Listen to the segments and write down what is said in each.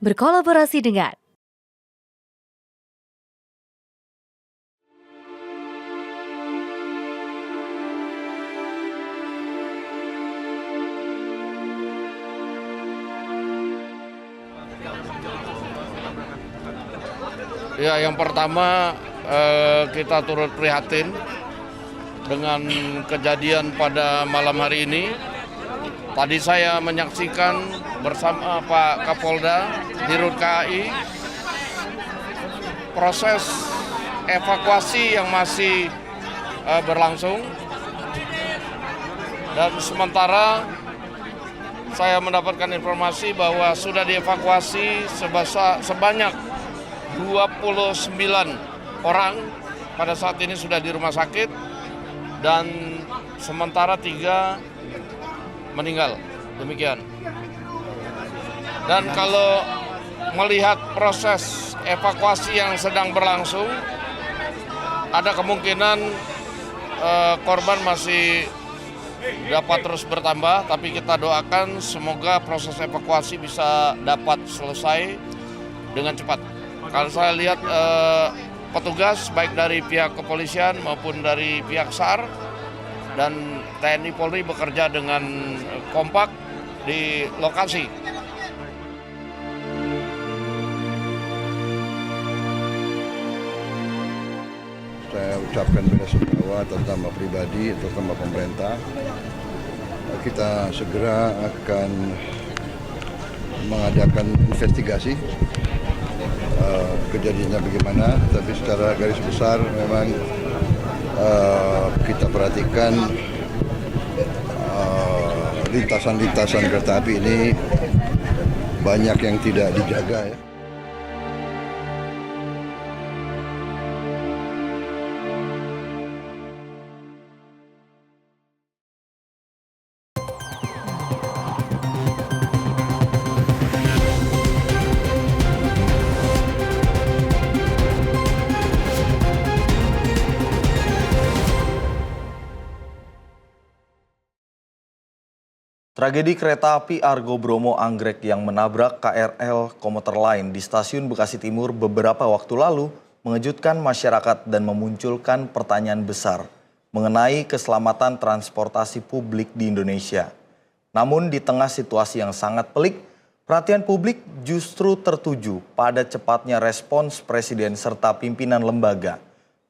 berkolaborasi dengan Ya, yang pertama kita turut prihatin dengan kejadian pada malam hari ini. Tadi saya menyaksikan bersama Pak Kapolda, Dirut KAI, proses evakuasi yang masih berlangsung. Dan sementara saya mendapatkan informasi bahwa sudah dievakuasi sebanyak 29 orang pada saat ini sudah di rumah sakit dan sementara 3 meninggal. Demikian. Dan kalau melihat proses evakuasi yang sedang berlangsung, ada kemungkinan korban masih dapat terus bertambah, tapi kita doakan semoga proses evakuasi bisa dapat selesai dengan cepat. Kalau saya lihat petugas baik dari pihak kepolisian maupun dari pihak SAR dan TNI Polri bekerja dengan kompak di lokasi. Saya ucapkan bela-sungkawa atas nama pribadi, atas nama pemerintah. Kita segera akan mengadakan investigasi kejadiannya bagaimana, tapi secara garis besar memang kita perhatikan lintasan-lintasan kereta api ini banyak yang tidak dijaga ya. Tragedi kereta api Argo Bromo Anggrek yang menabrak KRL komuter lain di stasiun Bekasi Timur beberapa waktu lalu mengejutkan masyarakat dan memunculkan pertanyaan besar mengenai keselamatan transportasi publik di Indonesia. Namun di tengah situasi yang sangat pelik, perhatian publik justru tertuju pada cepatnya respons Presiden serta pimpinan lembaga.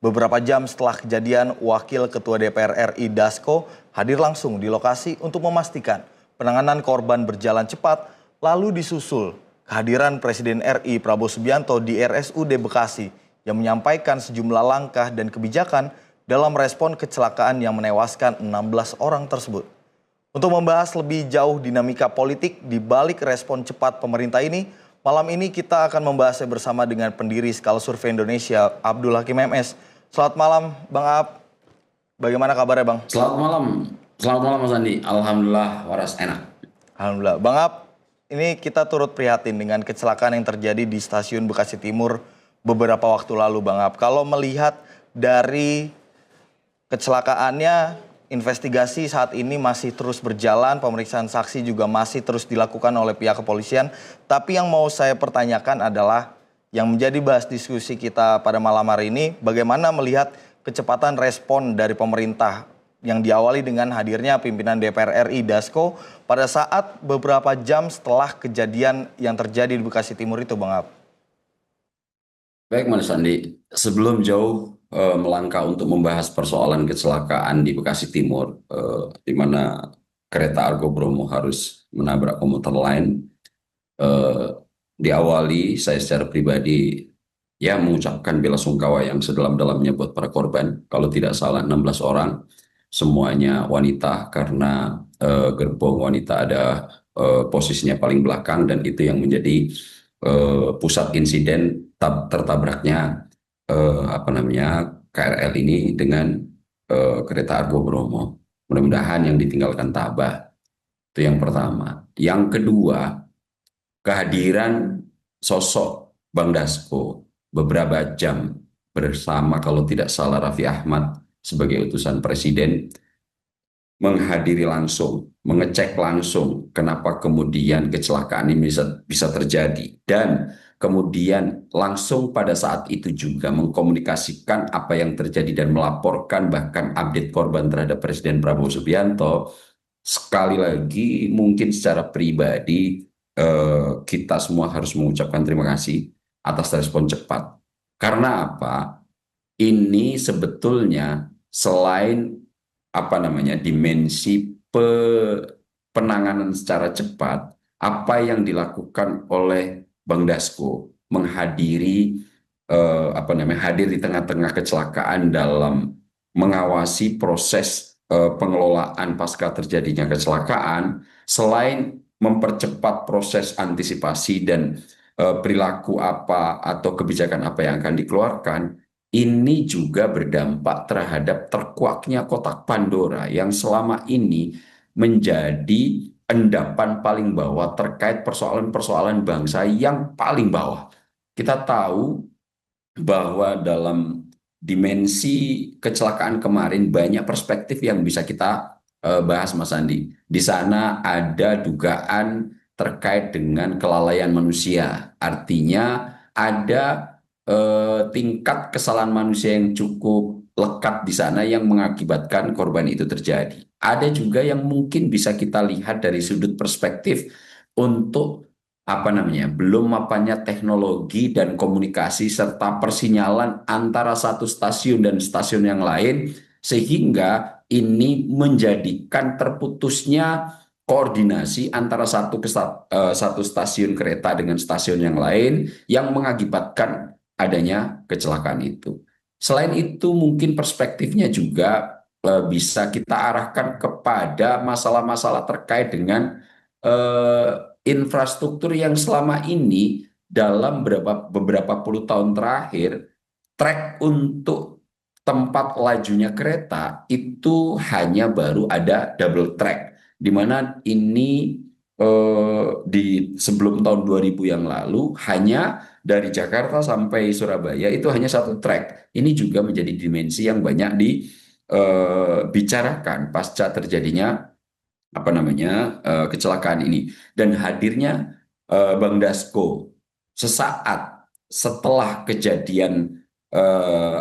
Beberapa jam setelah kejadian, Wakil Ketua DPR RI Dasko hadir langsung di lokasi untuk memastikan penanganan korban berjalan cepat, lalu disusul kehadiran Presiden RI Prabowo Subianto di RSUD Bekasi yang menyampaikan sejumlah langkah dan kebijakan dalam respon kecelakaan yang menewaskan 16 orang tersebut. Untuk membahas lebih jauh dinamika politik di balik respon cepat pemerintah ini, malam ini kita akan membahasnya bersama dengan pendiri Skala Survei Indonesia, Abdul Hakim MS. Selamat malam, Bang Ab. Bagaimana kabarnya, Bang? Selamat malam. Selamat malam Mas Andi. Alhamdulillah waras enak. Alhamdulillah. Bang Ab, ini kita turut prihatin dengan kecelakaan yang terjadi di stasiun Bekasi Timur beberapa waktu lalu, Bang Ab. Kalau melihat dari kecelakaannya, investigasi saat ini masih terus berjalan, pemeriksaan saksi juga masih terus dilakukan oleh pihak kepolisian. Tapi yang mau saya pertanyakan adalah yang menjadi bahas diskusi kita pada malam hari ini, bagaimana melihat kecepatan respon dari pemerintah yang diawali dengan hadirnya pimpinan DPR RI Dasko pada saat beberapa jam setelah kejadian yang terjadi di Bekasi Timur itu, Bang Ab. Baik Mas Andi, sebelum jauh melangkah untuk membahas persoalan kecelakaan di Bekasi Timur, di mana kereta Argo Bromo harus menabrak komuter lain, diawali saya secara pribadi ya mengucapkan bela-sungkawa yang sedalam-dalamnya buat para korban. Kalau tidak salah 16 orang, semuanya wanita karena gerbong wanita ada posisinya paling belakang dan itu yang menjadi pusat insiden tertabraknya KRL ini dengan kereta Argo Bromo. Mudah-mudahan yang ditinggalkan tabah. Itu yang pertama. Yang kedua, kehadiran sosok Bang Dasko beberapa jam bersama kalau tidak salah Raffi Ahmad sebagai utusan Presiden menghadiri langsung, mengecek langsung kenapa kemudian kecelakaan ini bisa terjadi, dan kemudian langsung pada saat itu juga mengkomunikasikan apa yang terjadi dan melaporkan bahkan update korban terhadap Presiden Prabowo Subianto. Sekali lagi mungkin secara pribadi kita semua harus mengucapkan terima kasih atas respon cepat. Karena apa? Ini sebetulnya selain apa namanya dimensi penanganan secara cepat, apa yang dilakukan oleh Bang Dasko menghadiri apa namanya hadir di tengah-tengah kecelakaan dalam mengawasi proses pengelolaan pasca terjadinya kecelakaan, selain mempercepat proses antisipasi dan perilaku apa atau kebijakan apa yang akan dikeluarkan, ini juga berdampak terhadap terkuaknya kotak Pandora yang selama ini menjadi endapan paling bawah terkait persoalan-persoalan bangsa yang paling bawah. Kita tahu bahwa dalam dimensi kecelakaan kemarin banyak perspektif yang bisa kita bahas, Mas Andi. Di sana ada dugaan terkait dengan kelalaian manusia. Artinya ada tingkat kesalahan manusia yang cukup lekat di sana yang mengakibatkan korban itu terjadi. Ada juga yang mungkin bisa kita lihat dari sudut perspektif untuk apa namanya, belum mapannya teknologi dan komunikasi serta persinyalan antara satu stasiun dan stasiun yang lain, sehingga ini menjadikan terputusnya koordinasi antara satu stasiun kereta dengan stasiun yang lain yang mengakibatkan adanya kecelakaan itu. Selain itu, mungkin perspektifnya juga bisa kita arahkan kepada masalah-masalah terkait dengan infrastruktur yang selama ini dalam beberapa puluh tahun terakhir, trek untuk tempat lajunya kereta itu hanya baru ada double track, di mana ini di sebelum tahun 2000 yang lalu hanya dari Jakarta sampai Surabaya itu hanya satu track. Ini juga menjadi dimensi yang banyak dibicarakan pasca terjadinya apa namanya kecelakaan ini, dan hadirnya Bang Dasko sesaat setelah kejadian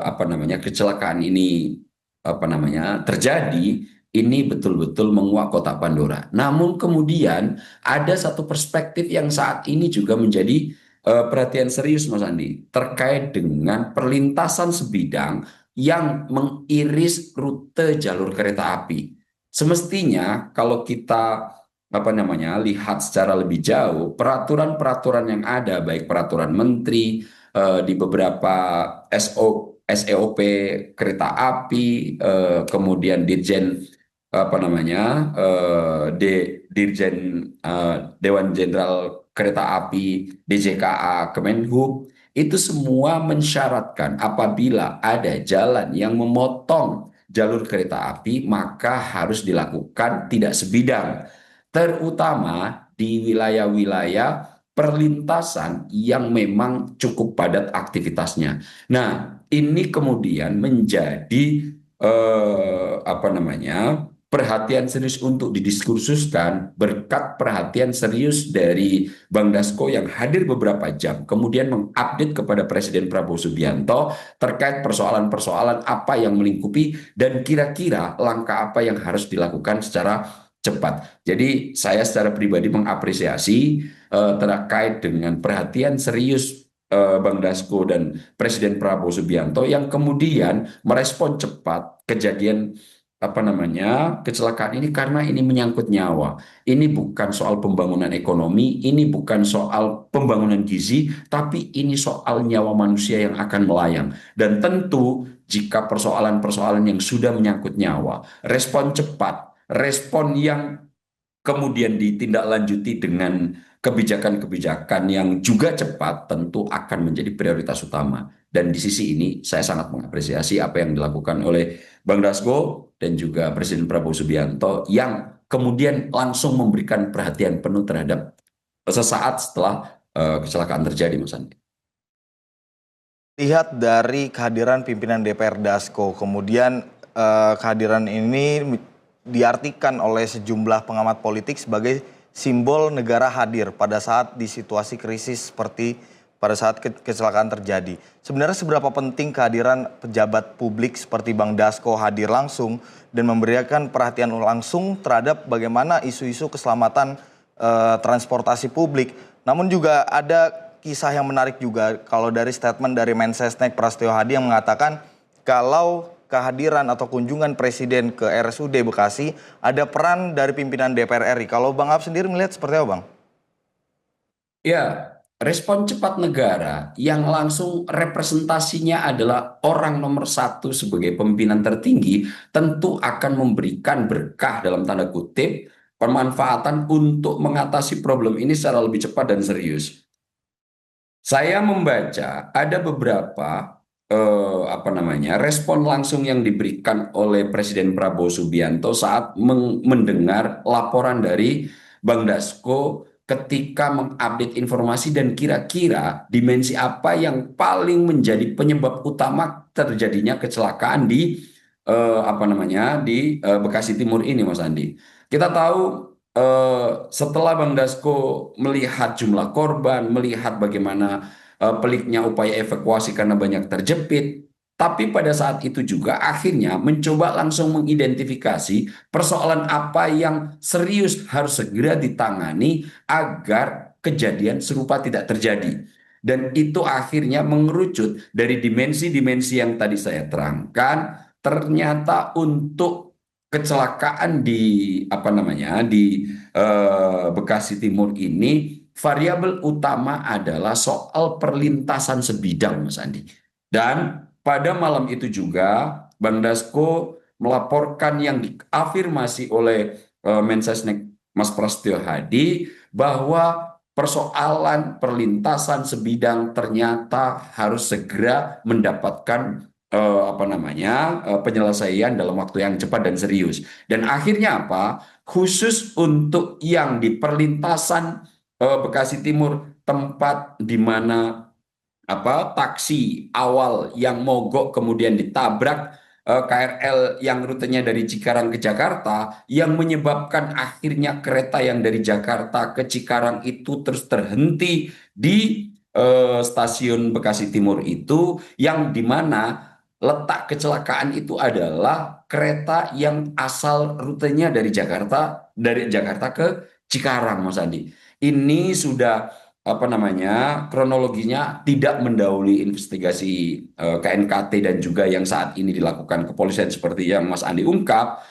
apa namanya kecelakaan ini apa namanya terjadi, ini betul-betul menguak kotak Pandora. Namun kemudian ada satu perspektif yang saat ini juga menjadi perhatian serius, Mas Andi, terkait dengan perlintasan sebidang yang mengiris rute jalur kereta api. Semestinya kalau kita apa namanya lihat secara lebih jauh, peraturan-peraturan yang ada, baik peraturan menteri di beberapa SEOP kereta api, kemudian Dirjen apa namanya Dirjen Dewan Jenderal Kereta Api, DJKA, Kemenhub, itu semua mensyaratkan apabila ada jalan yang memotong jalur kereta api, maka harus dilakukan tidak sebidang, terutama di wilayah-wilayah perlintasan yang memang cukup padat aktivitasnya. Nah, ini kemudian menjadi apa namanya perhatian serius untuk didiskursuskan berkat perhatian serius dari Bang Dasko yang hadir beberapa jam, kemudian mengupdate kepada Presiden Prabowo Subianto terkait persoalan-persoalan apa yang melingkupi dan kira-kira langkah apa yang harus dilakukan secara cepat. Jadi saya secara pribadi mengapresiasi terkait dengan perhatian serius Bang Dasko dan Presiden Prabowo Subianto yang kemudian merespon cepat kejadian apa namanya kecelakaan ini, karena ini menyangkut nyawa. Ini bukan soal pembangunan ekonomi, ini bukan soal pembangunan gizi, tapi ini soal nyawa manusia yang akan melayang. Dan tentu jika persoalan-persoalan yang sudah menyangkut nyawa, respon cepat, respon yang kemudian ditindaklanjuti dengan kebijakan-kebijakan yang juga cepat tentu akan menjadi prioritas utama. Dan di sisi ini saya sangat mengapresiasi apa yang dilakukan oleh Bang Dasko dan juga Presiden Prabowo Subianto yang kemudian langsung memberikan perhatian penuh terhadap sesaat setelah kecelakaan terjadi, Mas Andi. Lihat dari kehadiran pimpinan DPR Dasko, kemudian kehadiran ini diartikan oleh sejumlah pengamat politik sebagai simbol negara hadir pada saat di situasi krisis seperti pada saat kecelakaan terjadi. Sebenarnya seberapa penting kehadiran pejabat publik seperti Bang Dasko hadir langsung dan memberikan perhatian langsung terhadap bagaimana isu-isu keselamatan transportasi publik. Namun juga ada kisah yang menarik juga kalau dari statement dari Mensesnek Prasetyo Hadi yang mengatakan kalau kehadiran atau kunjungan Presiden ke RSUD Bekasi ada peran dari pimpinan DPR RI. Kalau Bang Ab sendiri melihat seperti apa, Bang? Ya, respon cepat negara yang langsung representasinya adalah orang nomor satu sebagai pimpinan tertinggi tentu akan memberikan berkah dalam tanda kutip pemanfaatan untuk mengatasi problem ini secara lebih cepat dan serius. Saya membaca ada beberapa respon langsung yang diberikan oleh Presiden Prabowo Subianto saat mendengar laporan dari Bang Dasko ketika mengupdate informasi dan kira-kira dimensi apa yang paling menjadi penyebab utama terjadinya kecelakaan di Bekasi Timur ini, Mas Andi. Kita tahu setelah Bang Dasko melihat jumlah korban, melihat bagaimana peliknya upaya evakuasi karena banyak terjepit, tapi pada saat itu juga akhirnya mencoba langsung mengidentifikasi persoalan apa yang serius harus segera ditangani agar kejadian serupa tidak terjadi. Dan itu akhirnya mengerucut dari dimensi-dimensi yang tadi saya terangkan, ternyata untuk kecelakaan di Bekasi Timur ini variabel utama adalah soal perlintasan sebidang, Mas Andi. Dan pada malam itu juga Bang Dasko melaporkan yang diafirmasi oleh Mensesnek Mas Prasetyo Hadi bahwa persoalan perlintasan sebidang ternyata harus segera mendapatkan penyelesaian dalam waktu yang cepat dan serius. Dan akhirnya apa? Khusus untuk yang di perlintasan Bekasi Timur, tempat di mana taksi awal yang mogok kemudian ditabrak KRL yang rutenya dari Cikarang ke Jakarta, yang menyebabkan akhirnya kereta yang dari Jakarta ke Cikarang itu terus terhenti di stasiun Bekasi Timur itu, yang dimana letak kecelakaan itu adalah kereta yang asal rutenya dari Jakarta ke Cikarang, Mas Andi. Ini sudah kronologinya tidak mendahului investigasi KNKT dan juga yang saat ini dilakukan kepolisian seperti yang Mas Andi ungkap.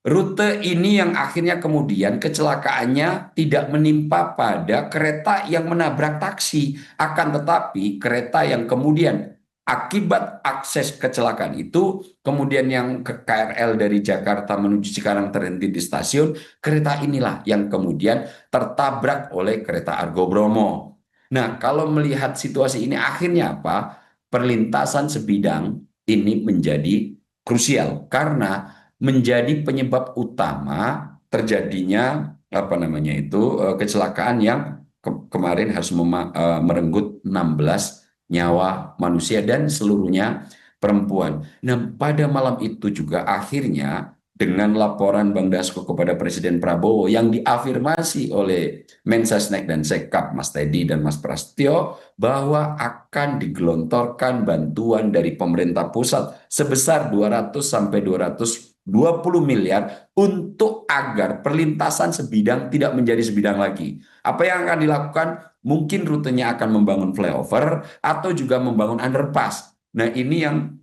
Rute ini yang akhirnya kemudian kecelakaannya tidak menimpa pada kereta yang menabrak taksi, akan tetapi kereta yang kemudian akibat akses kecelakaan itu, kemudian yang ke KRL dari Jakarta menuju Cikarang terhenti di stasiun, kereta inilah yang kemudian tertabrak oleh kereta Argo Bromo. Nah, kalau melihat situasi ini akhirnya apa? Perlintasan sebidang ini menjadi krusial karena menjadi penyebab utama terjadinya kecelakaan yang kemarin harus merenggut 16 nyawa manusia dan seluruhnya perempuan. Nah, pada malam itu juga akhirnya dengan laporan Bang Dasko kepada Presiden Prabowo yang diafirmasi oleh Mensesnek dan Sekap Mas Teddy dan Mas Prasetyo bahwa akan digelontorkan bantuan dari pemerintah pusat sebesar 200 sampai 220 miliar untuk agar perlintasan sebidang tidak menjadi sebidang lagi. Apa yang akan dilakukan? Mungkin rutenya akan membangun flyover atau juga membangun underpass. Nah, ini yang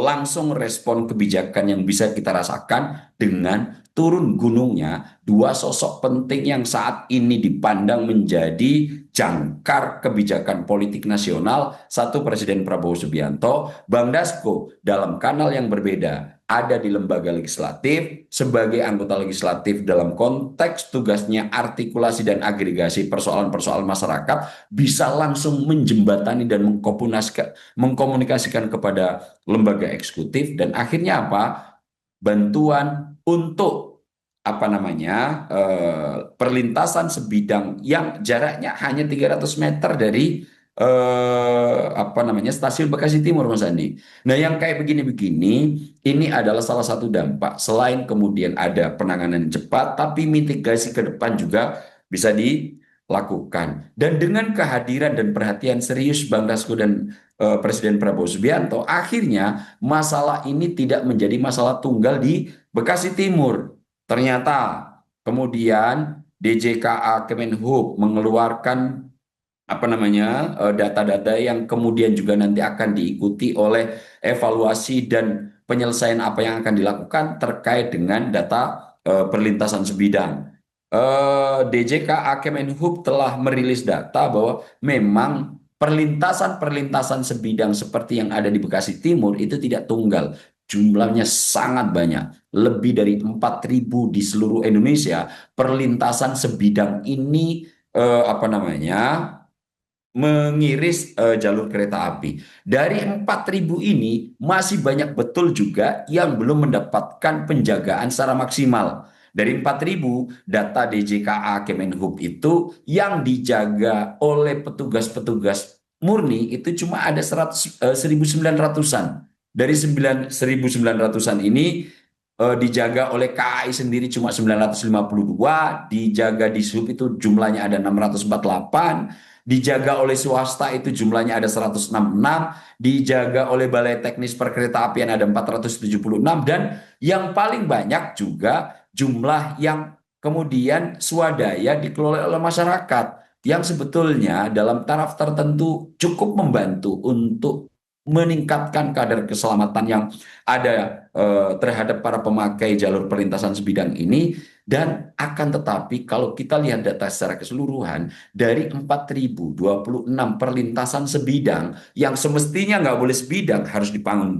langsung respon kebijakan yang bisa kita rasakan dengan turun gunungnya dua sosok penting yang saat ini dipandang menjadi jangkar kebijakan politik nasional. Satu Presiden Prabowo Subianto, Bang Dasko dalam kanal yang berbeda, ada di lembaga legislatif sebagai anggota legislatif dalam konteks tugasnya artikulasi dan agregasi persoalan-persoalan masyarakat, bisa langsung menjembatani dan mengkomunikasikan kepada lembaga eksekutif, dan akhirnya apa? Bantuan untuk perlintasan sebidang yang jaraknya hanya 300 meter dari stasiun Bekasi Timur, Mas Andi. Nah, yang kayak begini-begini ini adalah salah satu dampak selain kemudian ada penanganan cepat, tapi mitigasi ke depan juga bisa dilakukan. Dan dengan kehadiran dan perhatian serius Bang Dasko dan Presiden Prabowo Subianto, akhirnya masalah ini tidak menjadi masalah tunggal di Bekasi Timur. Ternyata kemudian DJKA Kemenhub mengeluarkan data-data yang kemudian juga nanti akan diikuti oleh evaluasi dan penyelesaian apa yang akan dilakukan terkait dengan data perlintasan sebidang. DJKA Kemenhub telah merilis data bahwa memang perlintasan-perlintasan sebidang seperti yang ada di Bekasi Timur itu tidak tunggal. Jumlahnya sangat banyak, lebih dari 4.000 di seluruh Indonesia. Perlintasan sebidang ini mengiris jalur kereta api. Dari 4.000 ini masih banyak betul juga yang belum mendapatkan penjagaan secara maksimal. Dari 4.000 data DJKA Kemenhub itu yang dijaga oleh petugas-petugas murni itu cuma ada 1.900-an. Dari 1.900-an ini dijaga oleh KAI sendiri cuma 952, dijaga di SUB itu jumlahnya ada 648, dijaga oleh swasta itu jumlahnya ada 166, dijaga oleh Balai Teknis Perkeretaapian ada 476, dan yang paling banyak juga jumlah yang kemudian swadaya dikelola oleh masyarakat yang sebetulnya dalam taraf tertentu cukup membantu untuk meningkatkan kadar keselamatan yang ada terhadap para pemakai jalur perlintasan sebidang ini. Dan akan tetapi kalau kita lihat data secara keseluruhan, dari 4.026 perlintasan sebidang yang semestinya nggak boleh sebidang, harus dibangun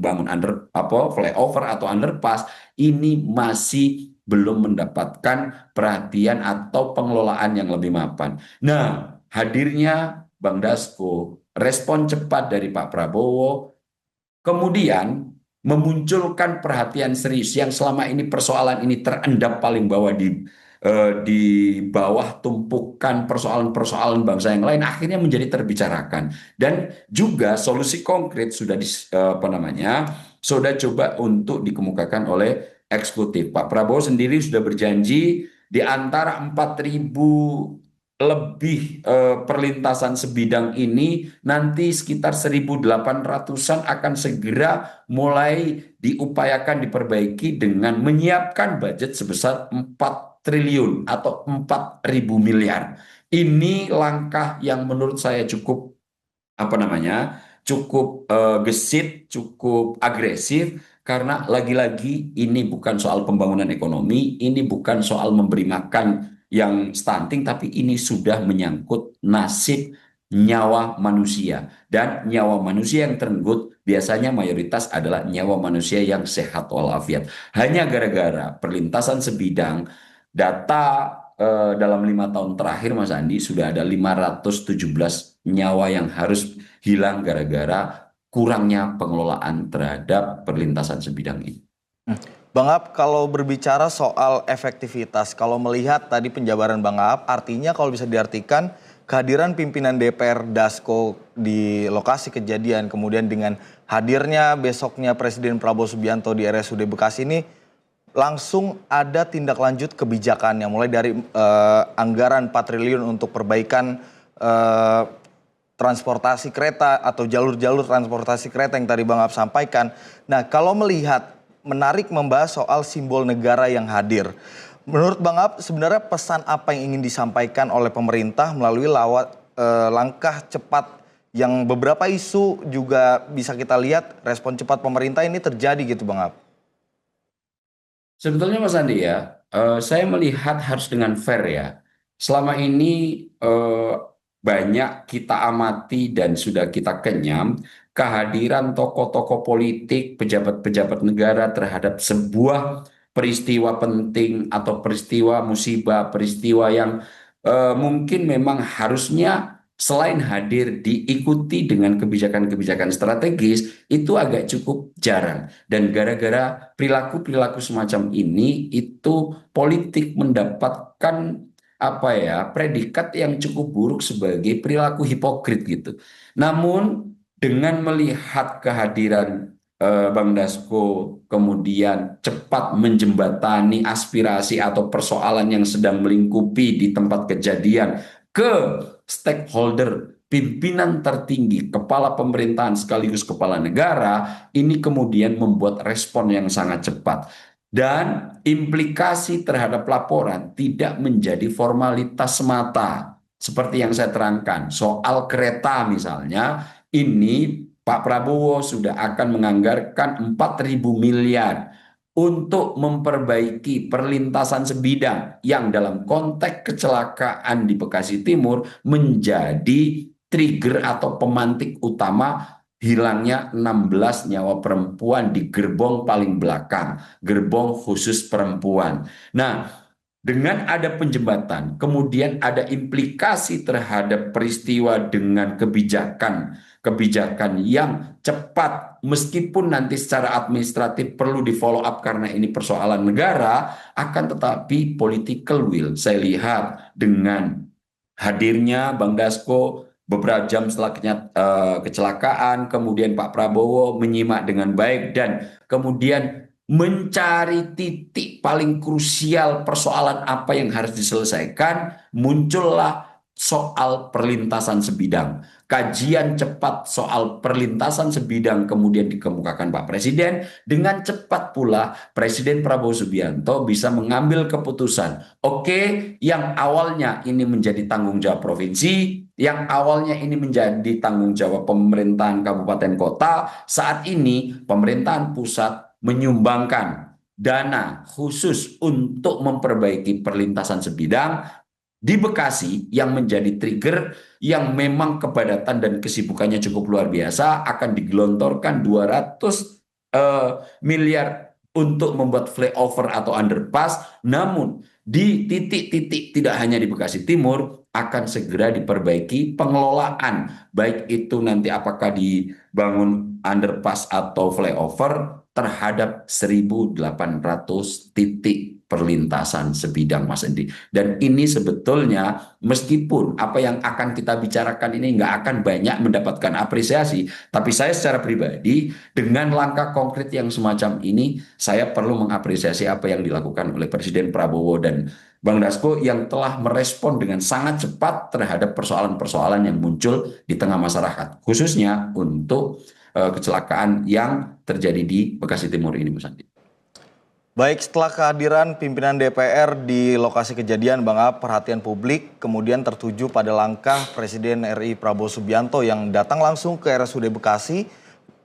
flyover atau underpass, ini masih belum mendapatkan perhatian atau pengelolaan yang lebih mapan. Nah, hadirnya Bang Dasko, respon cepat dari Pak Prabowo, kemudian memunculkan perhatian serius yang selama ini persoalan ini terendap paling bawah di bawah tumpukan persoalan-persoalan bangsa yang lain, akhirnya menjadi terbicarakan, dan juga solusi konkret sudah coba untuk dikemukakan oleh eksekutif. Pak Prabowo sendiri sudah berjanji di antara 4.000 lebih perlintasan sebidang ini nanti sekitar 1.800-an akan segera mulai diupayakan diperbaiki dengan menyiapkan budget sebesar 4 triliun atau 4.000 miliar. Ini langkah yang menurut saya cukup gesit, cukup agresif, karena lagi-lagi ini bukan soal pembangunan ekonomi, ini bukan soal memberi makan yang stunting, tapi ini sudah menyangkut nasib nyawa manusia. Dan nyawa manusia yang terenggut biasanya mayoritas adalah nyawa manusia yang sehat walafiat. Hanya gara-gara perlintasan sebidang, data dalam 5 tahun terakhir, Mas Andi, sudah ada 517 nyawa yang harus hilang gara-gara kurangnya pengelolaan terhadap perlintasan sebidang ini. Bang Aap, kalau berbicara soal efektivitas, kalau melihat tadi penjabaran Bang Aap, artinya kalau bisa diartikan kehadiran pimpinan DPR Dasko di lokasi kejadian, kemudian dengan hadirnya besoknya Presiden Prabowo Subianto di RSUD Bekasi ini, langsung ada tindak lanjut kebijakannya, mulai dari anggaran 4 triliun untuk perbaikan transportasi kereta atau jalur-jalur transportasi kereta yang tadi Bang Aap sampaikan. Nah, kalau melihat menarik membahas soal simbol negara yang hadir. Menurut Bang Aap, sebenarnya pesan apa yang ingin disampaikan oleh pemerintah melalui langkah cepat yang beberapa isu juga bisa kita lihat respon cepat pemerintah ini terjadi gitu Bang Aap? Sebetulnya Mas Andi ya, saya melihat harus dengan fair ya. Selama ini banyak kita amati dan sudah kita kenyam kehadiran tokoh-tokoh politik, pejabat-pejabat negara terhadap sebuah peristiwa penting atau peristiwa musibah, peristiwa yang mungkin memang harusnya selain hadir diikuti dengan kebijakan-kebijakan strategis, itu agak cukup jarang. Dan gara-gara perilaku-perilaku semacam ini, itu politik mendapatkan predikat yang cukup buruk sebagai perilaku hipokrit gitu. Namun dengan melihat kehadiran Bang Dasko kemudian cepat menjembatani aspirasi atau persoalan yang sedang melingkupi di tempat kejadian ke stakeholder pimpinan tertinggi, kepala pemerintahan sekaligus kepala negara, ini kemudian membuat respon yang sangat cepat. Dan implikasi terhadap laporan tidak menjadi formalitas semata. Seperti yang saya terangkan, soal kereta misalnya, ini Pak Prabowo sudah akan menganggarkan 4.000 miliar untuk memperbaiki perlintasan sebidang yang dalam konteks kecelakaan di Bekasi Timur menjadi trigger atau pemantik utama hilangnya 16 nyawa perempuan di gerbong paling belakang, gerbong khusus perempuan. Nah, dengan ada penjembatan, kemudian ada implikasi terhadap peristiwa dengan kebijakan yang cepat, meskipun nanti secara administratif perlu di follow up karena ini persoalan negara, akan tetapi political will, saya lihat dengan hadirnya Bang Dasko beberapa jam setelah kecelakaan, kemudian Pak Prabowo menyimak dengan baik dan kemudian mencari titik paling krusial persoalan apa yang harus diselesaikan, muncullah soal perlintasan sebidang. Kajian cepat soal perlintasan sebidang kemudian dikemukakan Pak Presiden, dengan cepat pula Presiden Prabowo Subianto bisa mengambil keputusan. Oke, yang awalnya ini menjadi tanggung jawab provinsi, yang awalnya ini menjadi tanggung jawab pemerintahan kabupaten kota, saat ini pemerintahan pusat menyumbangkan dana khusus untuk memperbaiki perlintasan sebidang di Bekasi yang menjadi trigger yang memang kepadatan dan kesibukannya cukup luar biasa, akan digelontorkan 200 miliar untuk membuat flyover atau underpass. Namun di titik-titik tidak hanya di Bekasi Timur akan segera diperbaiki pengelolaan, baik itu nanti apakah dibangun underpass atau flyover terhadap 1.800 titik perlintasan sebidang, Mas Endi. Dan ini sebetulnya meskipun apa yang akan kita bicarakan ini nggak akan banyak mendapatkan apresiasi, tapi saya secara pribadi dengan langkah konkret yang semacam ini, saya perlu mengapresiasi apa yang dilakukan oleh Presiden Prabowo dan Bang Dasko yang telah merespon dengan sangat cepat terhadap persoalan-persoalan yang muncul di tengah masyarakat, khususnya untuk kecelakaan yang terjadi di Bekasi Timur ini, Mas Andi. Baik, setelah kehadiran pimpinan DPR di lokasi kejadian, Bang Ab, perhatian publik kemudian tertuju pada langkah Presiden RI Prabowo Subianto yang datang langsung ke RSUD Bekasi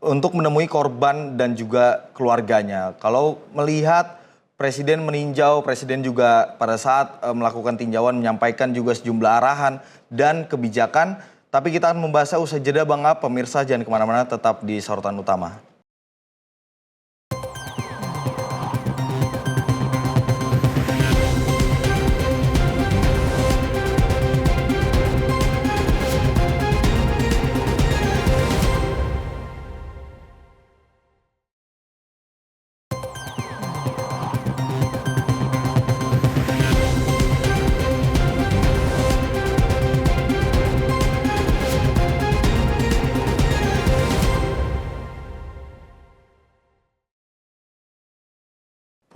untuk menemui korban dan juga keluarganya. Kalau melihat Presiden meninjau, Presiden juga pada saat melakukan tinjauan menyampaikan juga sejumlah arahan dan kebijakan. Tapi kita akan membahasnya usai jeda, Bang Ab. Pemirsa jangan kemana-mana, tetap di Sorotan Utama.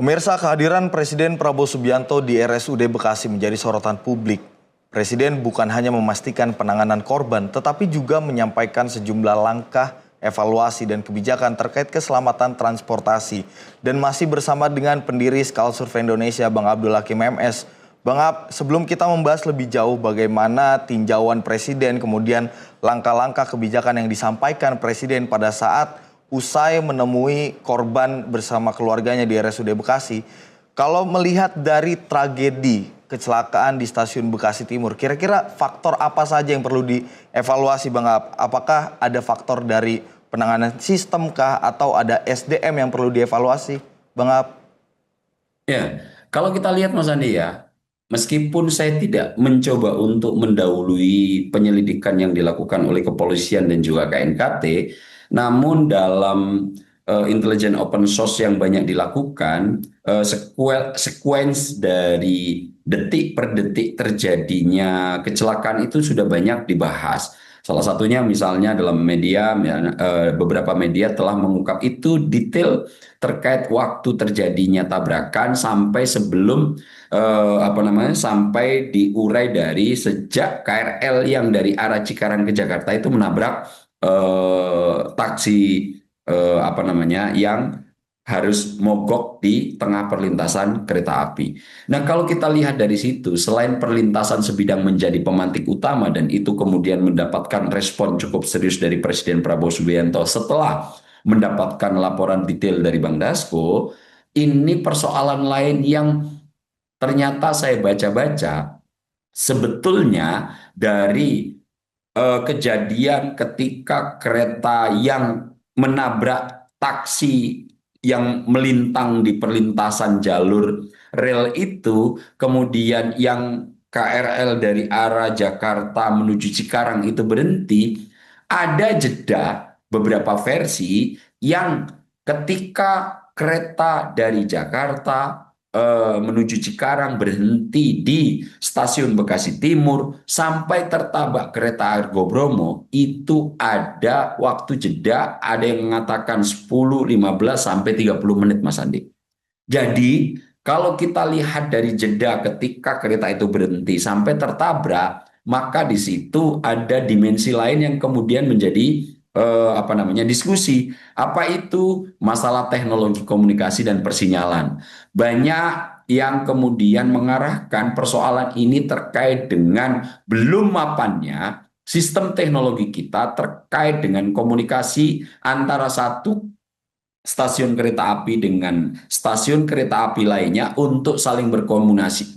Pemirsa, kehadiran Presiden Prabowo Subianto di RSUD Bekasi menjadi sorotan publik. Presiden bukan hanya memastikan penanganan korban, tetapi juga menyampaikan sejumlah langkah evaluasi dan kebijakan terkait keselamatan transportasi. Dan masih bersama dengan pendiri Skala Survei Indonesia, Bang Abdul Hakim MS. Bang Ab, sebelum kita membahas lebih jauh bagaimana tinjauan Presiden, kemudian langkah-langkah kebijakan yang disampaikan Presiden pada saat usai menemui korban bersama keluarganya di RSUD Bekasi, kalau melihat dari tragedi kecelakaan di stasiun Bekasi Timur, kira-kira faktor apa saja yang perlu dievaluasi, Bang Ab? Apakah ada faktor dari penanganan sistem kah atau ada SDM yang perlu dievaluasi, Bang Ab? Ya, kalau kita lihat Mas Andi ya, meskipun saya tidak mencoba untuk mendahului penyelidikan yang dilakukan oleh kepolisian dan juga KNKT, namun dalam intelijen open source yang banyak dilakukan, sekuens dari detik per detik terjadinya kecelakaan itu sudah banyak dibahas. Salah satunya misalnya dalam media, beberapa media telah mengungkap itu detail terkait waktu terjadinya tabrakan sampai sebelum sampai diurai dari sejak KRL yang dari arah Cikarang ke Jakarta itu menabrak taksi yang harus mogok di tengah perlintasan kereta api. Nah, kalau kita lihat dari situ, selain perlintasan sebidang menjadi pemantik utama dan itu kemudian mendapatkan respon cukup serius dari Presiden Prabowo Subianto setelah mendapatkan laporan detail dari Bang Dasko, ini persoalan lain yang ternyata saya baca-baca sebetulnya dari kejadian ketika kereta yang menabrak taksi yang melintang di perlintasan jalur rel itu, kemudian yang KRL dari arah Jakarta menuju Cikarang itu berhenti, ada jeda beberapa versi yang ketika kereta dari Jakarta menuju Cikarang berhenti di stasiun Bekasi Timur sampai tertabak kereta Argo Bromo itu ada waktu jeda, ada yang mengatakan 10, 15 sampai 30 menit Mas Andi. Jadi kalau kita lihat dari jeda ketika kereta itu berhenti sampai tertabrak, maka di situ ada dimensi lain yang kemudian menjadi diskusi. Apa itu masalah teknologi komunikasi dan persinyalan? Banyak yang kemudian mengarahkan persoalan ini terkait dengan belum mapannya sistem teknologi kita terkait dengan komunikasi antara satu stasiun kereta api dengan stasiun kereta api lainnya untuk saling berkoordinasi.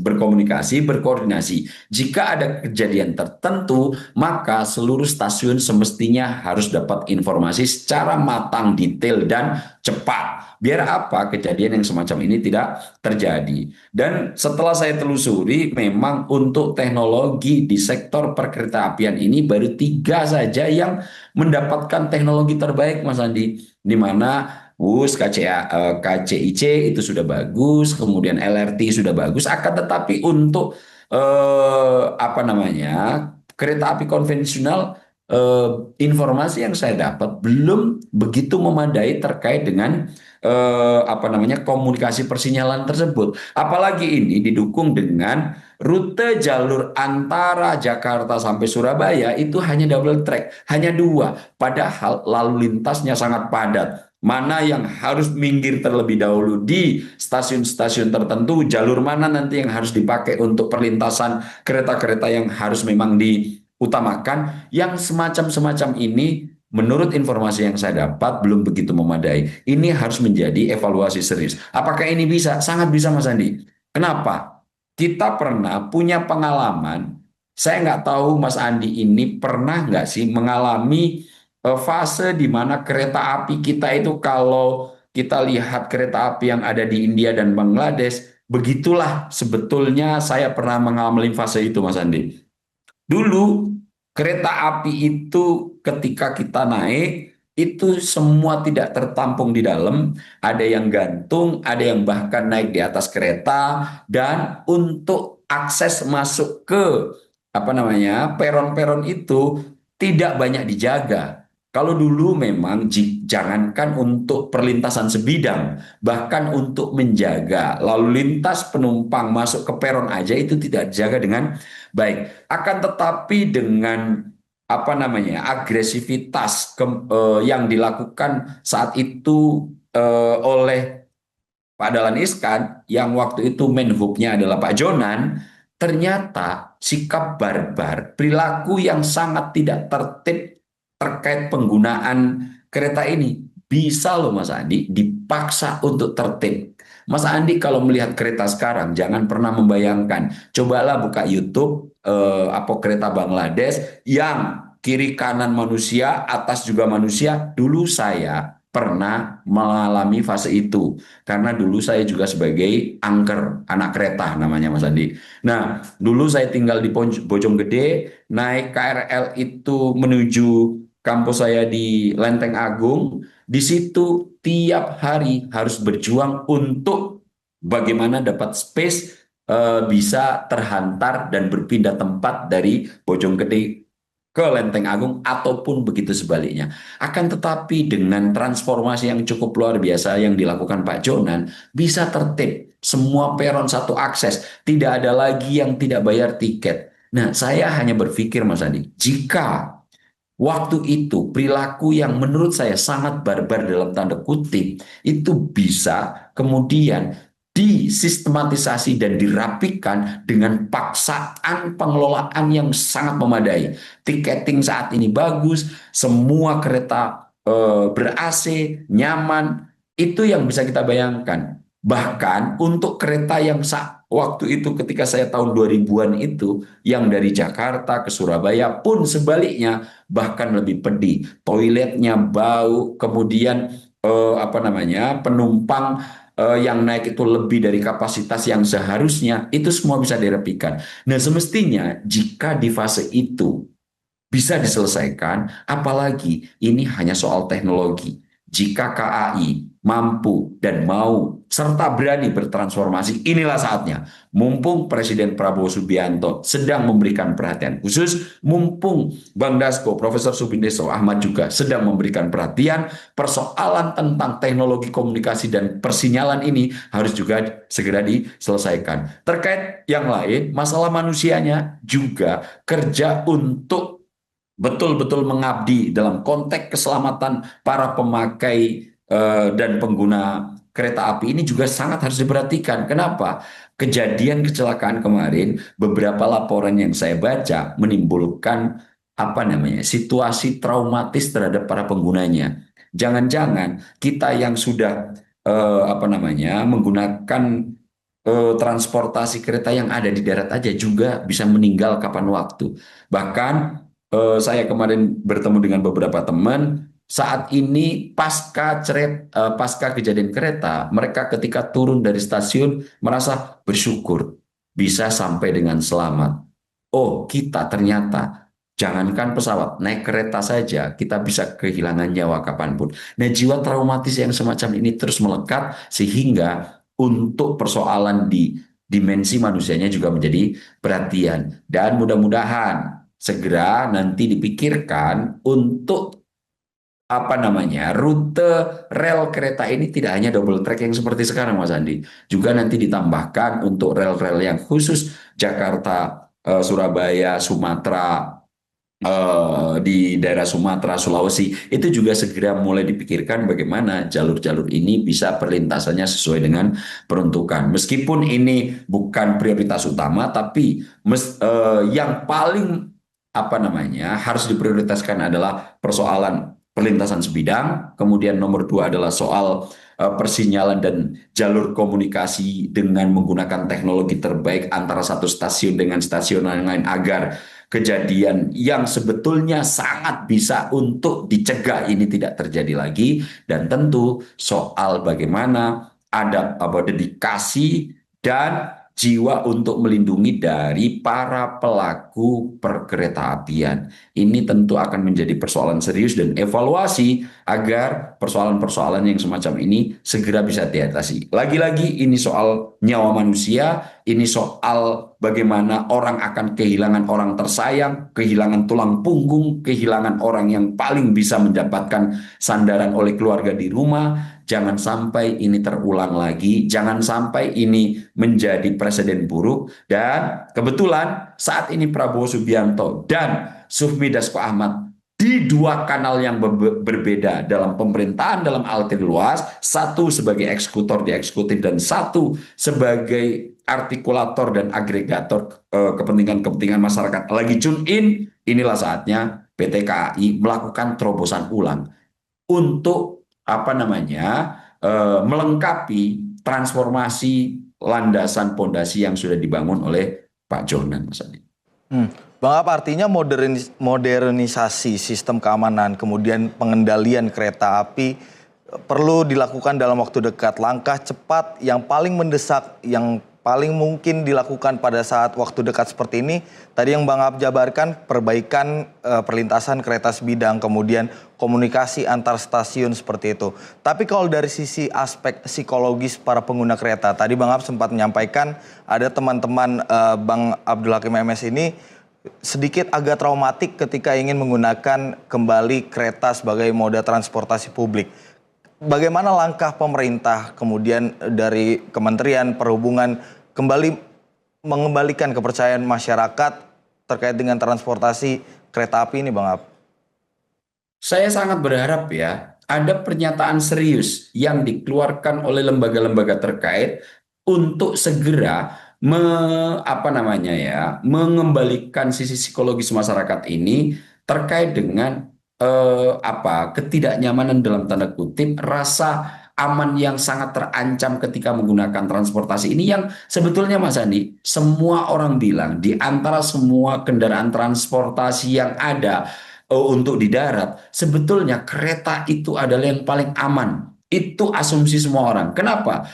Jika ada kejadian tertentu, maka seluruh stasiun semestinya harus dapat informasi secara matang, detail, dan cepat. Biar apa kejadian yang semacam ini tidak terjadi. Dan setelah saya telusuri, memang untuk teknologi di sektor perkeretaapian ini baru 3 saja yang mendapatkan teknologi terbaik, Mas Andi. Di mana KCIC itu sudah bagus, kemudian LRT sudah bagus, akan tetapi untuk kereta api konvensional, informasi yang saya dapat belum begitu memadai terkait dengan komunikasi persinyalan tersebut. Apalagi ini didukung dengan rute jalur antara Jakarta sampai Surabaya itu hanya double track, hanya 2, padahal lalu lintasnya sangat padat. Mana yang harus minggir terlebih dahulu di stasiun-stasiun tertentu, jalur mana nanti yang harus dipakai untuk perlintasan kereta-kereta yang harus memang diutamakan, yang semacam-semacam ini menurut informasi yang saya dapat belum begitu memadai. Ini harus menjadi evaluasi serius. Apakah ini bisa? Sangat bisa, Mas Andi. Kenapa? Kita pernah punya pengalaman, saya nggak tahu Mas Andi ini pernah nggak sih mengalami fase di mana kereta api kita itu, kalau kita lihat kereta api yang ada di India dan Bangladesh, begitulah sebetulnya saya pernah mengalami fase itu, Mas Andi. Dulu kereta api itu ketika kita naik, itu semua tidak tertampung di dalam, ada yang gantung, ada yang bahkan naik di atas kereta, dan untuk akses masuk ke peron-peron itu tidak banyak dijaga. Kalau dulu memang jangankan untuk perlintasan sebidang, bahkan untuk menjaga lalu lintas penumpang masuk ke peron aja itu tidak dijaga dengan baik. Akan tetapi dengan agresivitas yang dilakukan saat itu oleh Pak Dahlan Iskan, yang waktu itu Menhubnya adalah Pak Jonan, ternyata sikap barbar, perilaku yang sangat tidak tertib terkait penggunaan kereta ini bisa loh Mas Andi dipaksa untuk tertib. Mas Andi kalau melihat kereta sekarang jangan pernah membayangkan, cobalah buka YouTube kereta Bangladesh yang kiri kanan manusia, atas juga manusia. Dulu saya pernah mengalami fase itu karena dulu saya juga sebagai angker anak kereta namanya Mas Andi. Nah, dulu saya tinggal di Bojonggede, naik KRL itu menuju kampus saya di Lenteng Agung. Di situ tiap hari harus berjuang untuk bagaimana dapat space bisa terhantar dan berpindah tempat dari Bojonggede ke Lenteng Agung ataupun begitu sebaliknya. Akan tetapi dengan transformasi yang cukup luar biasa yang dilakukan Pak Jonan, bisa tertib. Semua peron satu akses. Tidak ada lagi yang tidak bayar tiket. Nah, saya hanya berpikir Mas Andi, jika waktu itu perilaku yang menurut saya sangat barbar dalam tanda kutip itu bisa kemudian disistematisasi dan dirapikan dengan paksaan pengelolaan yang sangat memadai. Tiketing saat ini bagus, semua kereta ber-AC, nyaman, itu yang bisa kita bayangkan. Bahkan untuk kereta yang waktu itu ketika saya tahun 2000-an itu, yang dari Jakarta ke Surabaya pun sebaliknya, bahkan lebih pedih. Toiletnya bau, kemudian penumpang yang naik itu lebih dari kapasitas yang seharusnya, itu semua bisa direpikan. Nah, semestinya jika di fase itu bisa diselesaikan, apalagi ini hanya soal teknologi. Jika KAI mampu dan mau serta berani bertransformasi, inilah saatnya. Mumpung Presiden Prabowo Subianto sedang memberikan perhatian khusus, mumpung Bang Dasko, Profesor Subindeso Ahmad juga sedang memberikan perhatian, persoalan tentang teknologi komunikasi dan persinyalan ini harus juga segera diselesaikan. Terkait yang lain, masalah manusianya juga kerja untuk betul-betul mengabdi dalam konteks keselamatan para pemakai dan pengguna kereta api ini juga sangat harus diperhatikan. Kenapa? Kejadian kecelakaan kemarin, beberapa laporan yang saya baca menimbulkan situasi traumatis terhadap para penggunanya. Jangan-jangan kita yang sudah menggunakan transportasi kereta yang ada di darat aja juga bisa meninggal kapan waktu. Bahkan saya kemarin bertemu dengan beberapa teman, saat ini pasca kejadian kereta, mereka ketika turun dari stasiun merasa bersyukur bisa sampai dengan selamat. Oh, kita ternyata jangankan pesawat, naik kereta saja kita bisa kehilangan nyawa kapanpun. Nah, jiwa traumatis yang semacam ini terus melekat sehingga untuk persoalan di dimensi manusianya juga menjadi perhatian. Dan mudah-mudahan segera nanti dipikirkan untuk rute rel kereta ini tidak hanya double track yang seperti sekarang Mas Andi, juga nanti ditambahkan untuk rel-rel yang khusus Jakarta, Surabaya, Sumatera, di daerah Sumatera, Sulawesi, itu juga segera mulai dipikirkan bagaimana jalur-jalur ini bisa perlintasannya sesuai dengan peruntukan. Meskipun ini bukan prioritas utama, tapi yang paling harus diprioritaskan adalah persoalan perlintasan sebidang, kemudian nomor 2 adalah soal persinyalan dan jalur komunikasi dengan menggunakan teknologi terbaik antara satu stasiun dengan stasiun yang lain agar kejadian yang sebetulnya sangat bisa untuk dicegah ini tidak terjadi lagi, dan tentu soal bagaimana ada dedikasi dan jiwa untuk melindungi dari para pelaku perkeretaapian. Ini tentu akan menjadi persoalan serius dan evaluasi agar persoalan-persoalan yang semacam ini segera bisa diatasi. Lagi-lagi ini soal nyawa manusia, ini soal bagaimana orang akan kehilangan orang tersayang, kehilangan tulang punggung, kehilangan orang yang paling bisa mendapatkan sandaran oleh keluarga di rumah. Jangan sampai ini terulang lagi, jangan sampai ini menjadi presiden buruk. Dan kebetulan saat ini Prabowo Subianto dan Sufmi Dasko Ahmad di dua kanal yang berbeda dalam pemerintahan dalam arti luas, satu sebagai eksekutor di eksekutif dan satu sebagai artikulator dan agregator kepentingan-kepentingan masyarakat lagi tune in. Inilah saatnya PT KAI melakukan terobosan ulang untuk melengkapi transformasi landasan pondasi yang sudah dibangun oleh Pak Jonan, Mas Adi. Bang, apa artinya modernisasi sistem keamanan, kemudian pengendalian kereta api perlu dilakukan dalam waktu dekat? Langkah cepat yang paling mendesak yang paling mungkin dilakukan pada saat waktu dekat seperti ini? Tadi yang Bang Ab jabarkan, perbaikan perlintasan kereta sebidang, kemudian komunikasi antar stasiun seperti itu. Tapi kalau dari sisi aspek psikologis para pengguna kereta, tadi Bang Ab sempat menyampaikan ada teman-teman Bang Abdul Hakim MS ini sedikit agak traumatik ketika ingin menggunakan kembali kereta sebagai moda transportasi publik. Bagaimana langkah pemerintah kemudian dari Kementerian Perhubungan kembali mengembalikan kepercayaan masyarakat terkait dengan transportasi kereta api ini, Bang Ab? Saya sangat berharap ya ada pernyataan serius yang dikeluarkan oleh lembaga-lembaga terkait untuk segera mengembalikan sisi psikologis masyarakat ini terkait dengan ketidaknyamanan dalam tanda kutip, rasa aman yang sangat terancam ketika menggunakan transportasi ini yang sebetulnya Mas Andi, semua orang bilang di antara semua kendaraan transportasi yang ada untuk di darat, sebetulnya kereta itu adalah yang paling aman. Itu asumsi semua orang. Kenapa?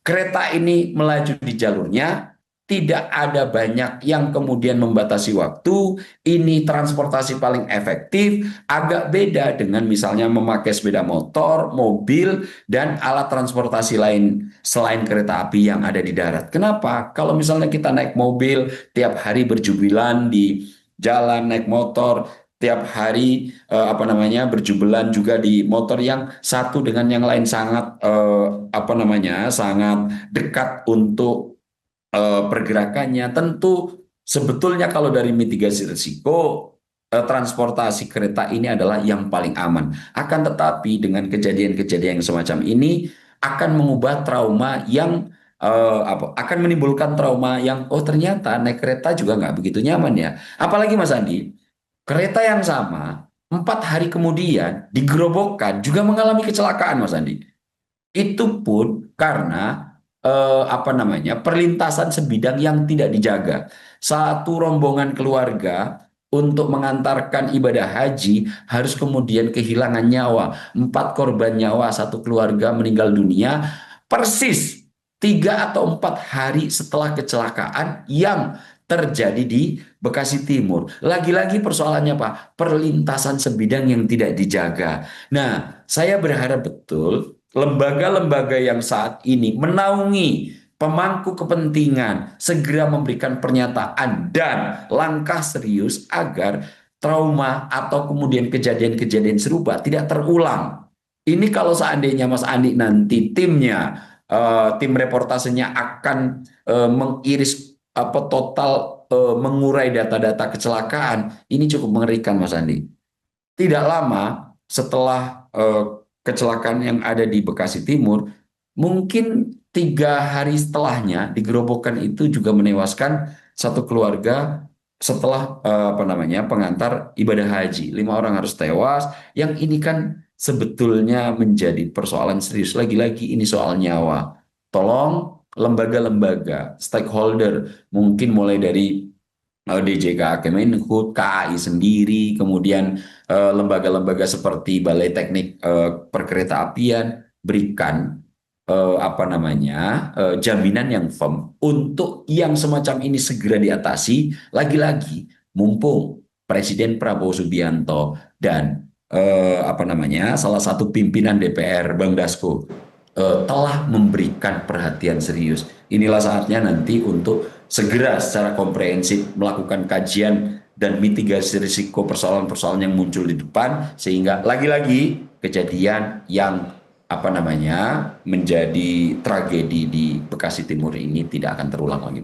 Kereta ini melaju di jalurnya, tidak ada banyak yang kemudian membatasi waktu, ini transportasi paling efektif, agak beda dengan misalnya memakai sepeda motor, mobil, dan alat transportasi lain selain kereta api yang ada di darat. Kenapa? Kalau misalnya kita naik mobil, tiap hari berjubilan di jalan, naik motor, tiap hari berjubelan juga di motor yang satu dengan yang lain sangat sangat dekat untuk pergerakannya. Tentu sebetulnya kalau dari mitigasi risiko transportasi kereta ini adalah yang paling aman. Akan tetapi dengan kejadian-kejadian yang semacam ini akan mengubah trauma yang akan menimbulkan trauma yang ternyata naik kereta juga nggak begitu nyaman ya. Apalagi Mas Andi, kereta yang sama 4 hari kemudian digerobokkan juga mengalami kecelakaan Mas Andi. Itu pun karena perlintasan sebidang yang tidak dijaga. Satu rombongan keluarga untuk mengantarkan ibadah haji harus kemudian kehilangan nyawa. 4 korban nyawa, satu keluarga meninggal dunia persis 3 atau 4 hari setelah kecelakaan yang terjadi di Bekasi Timur. Lagi-lagi persoalannya Pak, perlintasan sebidang yang tidak dijaga. Nah, saya berharap betul lembaga-lembaga yang saat ini menaungi pemangku kepentingan segera memberikan pernyataan dan langkah serius agar trauma atau kemudian kejadian-kejadian serupa tidak terulang. Ini kalau seandainya Mas Andi nanti tim reportasenya akan mengiris total mengurai data-data kecelakaan, ini cukup mengerikan Mas Andi. Tidak lama setelah kecelakaan yang ada di Bekasi Timur, mungkin 3 hari setelahnya digerobokkan itu juga menewaskan satu keluarga setelah pengantar ibadah haji. 5 orang harus tewas. Yang ini kan sebetulnya menjadi persoalan serius. Lagi-lagi ini soal nyawa. Tolong lembaga-lembaga, stakeholder, mungkin mulai dari DJK Kemenhub, KAI sendiri, kemudian lembaga-lembaga seperti Balai Teknik Perkeretaapian berikan jaminan yang firm untuk yang semacam ini segera diatasi. Lagi-lagi mumpung Presiden Prabowo Subianto dan salah satu pimpinan DPR Bang Dasko telah memberikan perhatian serius. Inilah saatnya nanti untuk segera secara komprehensif melakukan kajian dan mitigasi risiko persoalan-persoalan yang muncul di depan, sehingga lagi-lagi kejadian yang menjadi tragedi di Bekasi Timur ini tidak akan terulang lagi.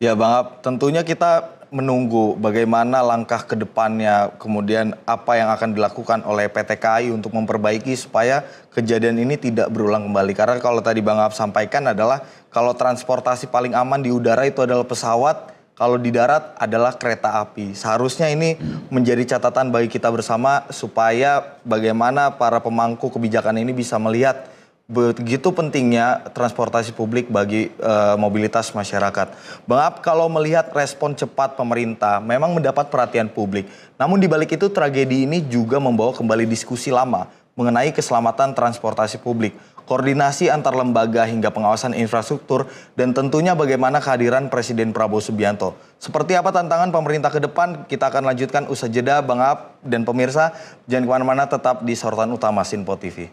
Ya Bang Ab, tentunya kita menunggu bagaimana langkah ke depannya, kemudian apa yang akan dilakukan oleh PT KAI untuk memperbaiki supaya kejadian ini tidak berulang kembali. Karena kalau tadi Bang Ab sampaikan adalah kalau transportasi paling aman di udara itu adalah pesawat, kalau di darat adalah kereta api. Seharusnya ini menjadi catatan bagi kita bersama supaya bagaimana para pemangku kebijakan ini bisa melihat begitu pentingnya transportasi publik bagi mobilitas masyarakat. Bang Ab, kalau melihat respon cepat pemerintah memang mendapat perhatian publik. Namun di balik itu tragedi ini juga membawa kembali diskusi lama mengenai keselamatan transportasi publik, koordinasi antar lembaga hingga pengawasan infrastruktur, dan tentunya bagaimana kehadiran Presiden Prabowo Subianto. Seperti apa tantangan pemerintah ke depan, kita akan lanjutkan usai jeda, Bang Aap dan pemirsa. Jangan kemana-mana, tetap di Sorotan Utama Sinpo TV.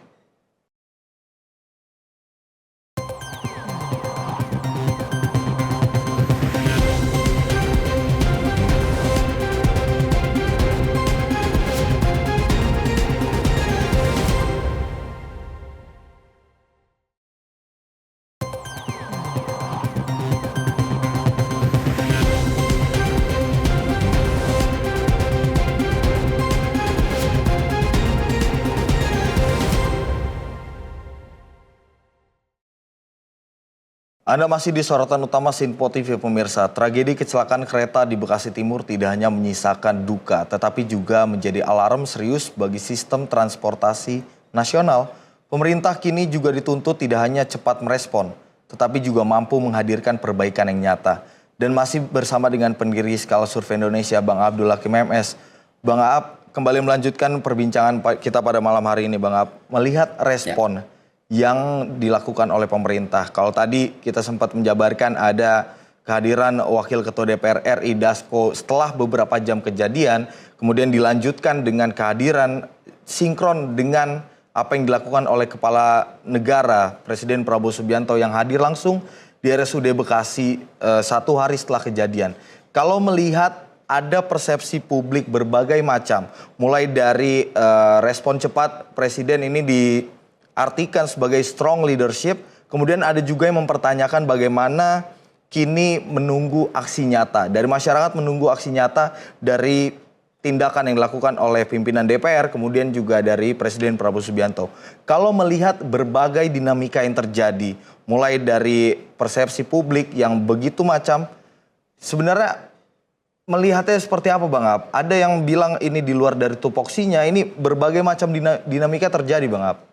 Anda masih di Sorotan Utama Sinpo TV, pemirsa. Tragedi kecelakaan kereta di Bekasi Timur tidak hanya menyisakan duka, tetapi juga menjadi alarm serius bagi sistem transportasi nasional. Pemerintah kini juga dituntut tidak hanya cepat merespon, tetapi juga mampu menghadirkan perbaikan yang nyata. Dan masih bersama dengan pendiri Skala Survei Indonesia, Bang Abdul Hakim MS. Bang Aap, kembali melanjutkan perbincangan kita pada malam hari ini, Bang Aap. Melihat respon yang dilakukan oleh pemerintah. Kalau tadi kita sempat menjabarkan ada kehadiran Wakil Ketua DPR RI Dasko setelah beberapa jam kejadian, kemudian dilanjutkan dengan kehadiran sinkron dengan apa yang dilakukan oleh Kepala Negara Presiden Prabowo Subianto yang hadir langsung di RSUD Bekasi 1 hari setelah kejadian. Kalau melihat ada persepsi publik berbagai macam, mulai dari respon cepat Presiden ini diartikan sebagai strong leadership, kemudian ada juga yang mempertanyakan bagaimana kini menunggu aksi nyata. Dari masyarakat menunggu aksi nyata dari tindakan yang dilakukan oleh pimpinan DPR, kemudian juga dari Presiden Prabowo Subianto. Kalau melihat berbagai dinamika yang terjadi, mulai dari persepsi publik yang begitu macam, sebenarnya melihatnya seperti apa, Bang Aap? Ada yang bilang ini di luar dari tupoksinya, ini berbagai macam dinamika terjadi, Bang Aap.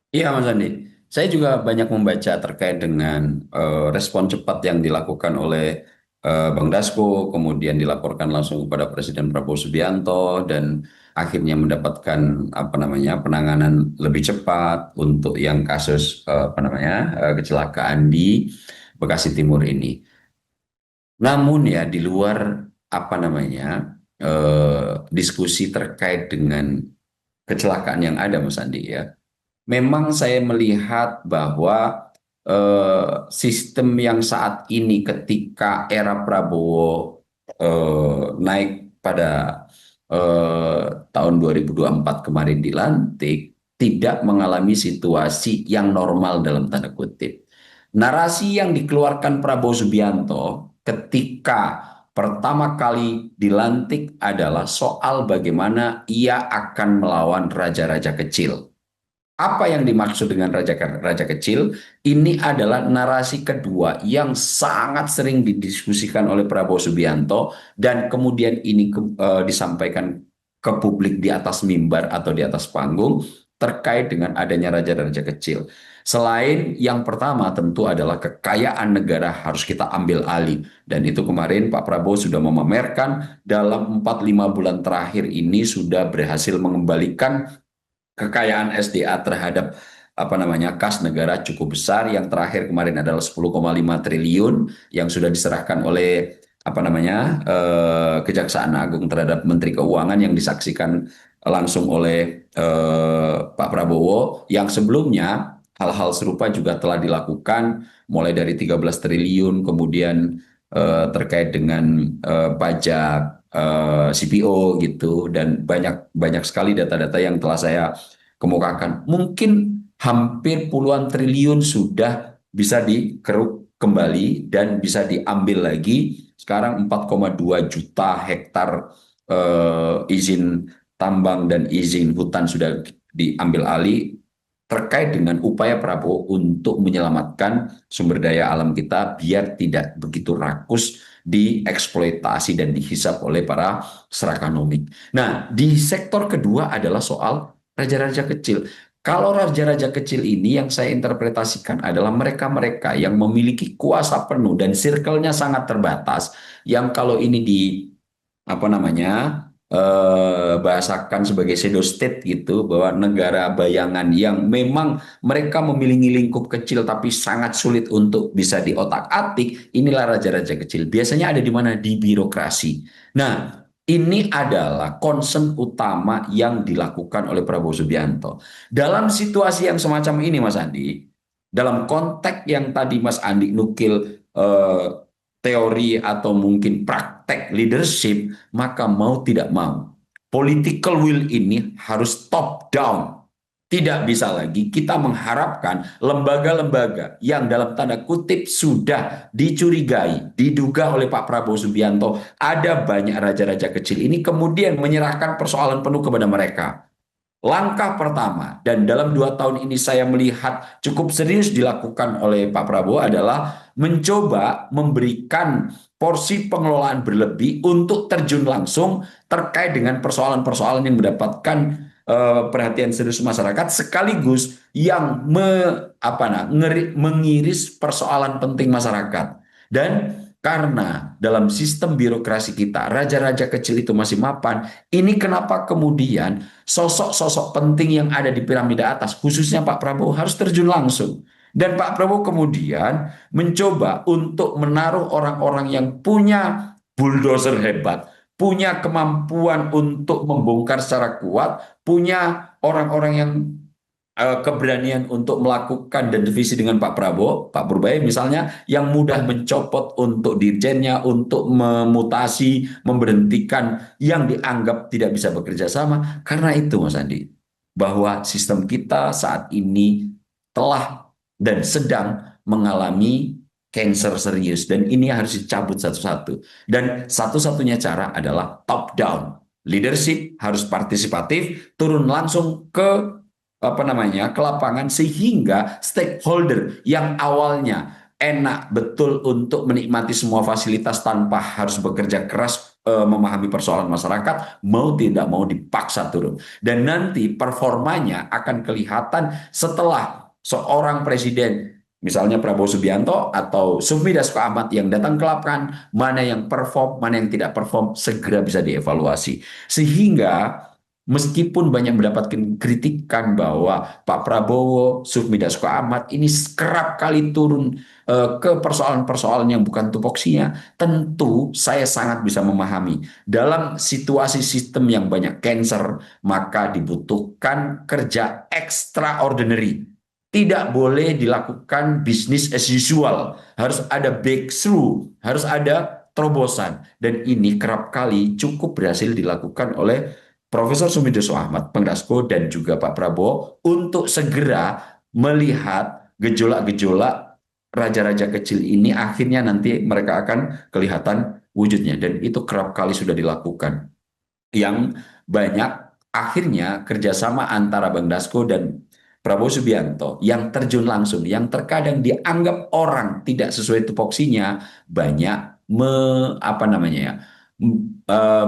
Iya, Mas Andi. Saya juga banyak membaca terkait dengan respon cepat yang dilakukan oleh Bang Dasko, kemudian dilaporkan langsung kepada Presiden Prabowo Subianto, dan akhirnya mendapatkan penanganan lebih cepat untuk yang kasus kecelakaan di Bekasi Timur ini. Namun ya di luar diskusi terkait dengan kecelakaan yang ada, Mas Andi, ya. Memang saya melihat bahwa sistem yang saat ini ketika era Prabowo naik pada tahun 2024 kemarin dilantik, tidak mengalami situasi yang normal dalam tanda kutip. Narasi yang dikeluarkan Prabowo Subianto ketika pertama kali dilantik adalah soal bagaimana ia akan melawan raja-raja kecil. Apa yang dimaksud dengan raja kecil? Ini adalah narasi kedua yang sangat sering didiskusikan oleh Prabowo Subianto dan kemudian ini disampaikan ke publik di atas mimbar atau di atas panggung terkait dengan adanya raja-raja kecil. Selain yang pertama tentu adalah kekayaan negara harus kita ambil alih. Dan itu kemarin Pak Prabowo sudah memamerkan dalam 4-5 bulan terakhir ini sudah berhasil mengembalikan kekayaan SDA terhadap kas negara cukup besar. Yang terakhir kemarin adalah 10,5 triliun yang sudah diserahkan oleh Kejaksaan Agung terhadap Menteri Keuangan yang disaksikan langsung oleh Pak Prabowo. Yang sebelumnya hal-hal serupa juga telah dilakukan mulai dari 13 triliun kemudian terkait dengan pajak CPO gitu, dan banyak sekali data-data yang telah saya kemukakan. Mungkin hampir puluhan triliun sudah bisa dikeruk kembali dan bisa diambil lagi. Sekarang 4,2 juta hektar izin tambang dan izin hutan sudah diambil alih terkait dengan upaya Prabowo untuk menyelamatkan sumber daya alam kita biar tidak begitu rakus dieksploitasi dan dihisap oleh para serakanomik. Nah, di sektor kedua adalah soal raja-raja kecil. Kalau raja-raja kecil ini yang saya interpretasikan adalah mereka-mereka yang memiliki kuasa penuh dan circle-nya sangat terbatas, yang kalau ini bahasakan sebagai shadow state gitu, bahwa negara bayangan yang memang mereka memiliki lingkup kecil tapi sangat sulit untuk bisa diotak-atik, inilah raja-raja kecil. Biasanya ada di mana? Di birokrasi. Nah, ini adalah concern utama yang dilakukan oleh Prabowo Subianto. Dalam situasi yang semacam ini, Mas Andi, dalam konteks yang tadi Mas Andi nukil teori atau mungkin praktek leadership, maka mau tidak mau, political will ini harus top down. Tidak bisa lagi kita mengharapkan lembaga-lembaga yang dalam tanda kutip sudah dicurigai, diduga oleh Pak Prabowo Subianto, ada banyak raja-raja kecil ini, kemudian menyerahkan persoalan penuh kepada mereka. Langkah pertama, dan dalam 2 tahun ini saya melihat cukup serius dilakukan oleh Pak Prabowo, adalah mencoba memberikan porsi pengelolaan berlebih untuk terjun langsung terkait dengan persoalan-persoalan yang mendapatkan perhatian serius masyarakat, sekaligus yang mengiris persoalan penting masyarakat. Dan karena dalam sistem birokrasi kita, raja-raja kecil itu masih mapan, ini kenapa kemudian sosok-sosok penting yang ada di piramida atas, khususnya Pak Prabowo, harus terjun langsung. Dan Pak Prabowo kemudian mencoba untuk menaruh orang-orang yang punya bulldozer hebat, punya kemampuan untuk membongkar secara kuat, punya orang-orang yang keberanian untuk melakukan dan divisi dengan Pak Prabowo, Pak Purbaya misalnya, yang mudah mencopot untuk dirjennya, untuk memutasi, memberhentikan yang dianggap tidak bisa bekerja sama. Karena itu, Mas Andi, bahwa sistem kita saat ini telah dan sedang mengalami cancer serius, dan ini harus dicabut satu-satu. Dan satu-satunya cara adalah top down. Leadership harus partisipatif, turun langsung ke ke lapangan, sehingga stakeholder yang awalnya enak betul untuk menikmati semua fasilitas tanpa harus bekerja keras memahami persoalan masyarakat, mau tidak mau dipaksa turun. Dan nanti performanya akan kelihatan setelah seorang presiden, misalnya Prabowo Subianto atau Sufmi Dasko Ahmad, yang datang ke lapangan, mana yang perform, mana yang tidak perform, segera bisa dievaluasi. Sehingga meskipun banyak mendapatkan kritikan bahwa Pak Prabowo, Sufmi Dasko Ahmad ini kerap kali turun ke persoalan-persoalan yang bukan tupoksinya, tentu saya sangat bisa memahami. Dalam situasi sistem yang banyak cancer, maka dibutuhkan kerja extraordinary. Tidak boleh dilakukan business as usual. Harus ada breakthrough, harus ada terobosan. Dan ini kerap kali cukup berhasil dilakukan oleh Profesor Sumidoso Ahmad, Bang Dasko, dan juga Pak Prabowo untuk segera melihat gejolak-gejolak raja-raja kecil ini, akhirnya nanti mereka akan kelihatan wujudnya. Dan itu kerap kali sudah dilakukan. Yang banyak akhirnya kerjasama antara Bang Dasko dan Prabowo Subianto yang terjun langsung, yang terkadang dianggap orang tidak sesuai tupoksinya, banyak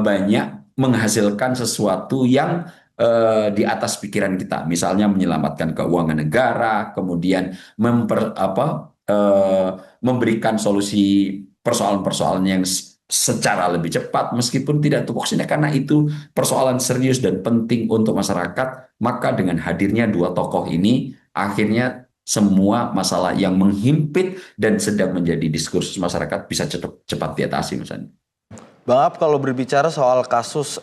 banyak menghasilkan sesuatu yang di atas pikiran kita. Misalnya menyelamatkan keuangan negara, kemudian memberikan solusi persoalan-persoalan yang secara lebih cepat, meskipun tidak tupoksinya, karena itu persoalan serius dan penting untuk masyarakat. Maka dengan hadirnya dua tokoh ini, akhirnya semua masalah yang menghimpit dan sedang menjadi diskursus masyarakat bisa cepat diatasi, misalnya. Bang Ab, kalau berbicara soal kasus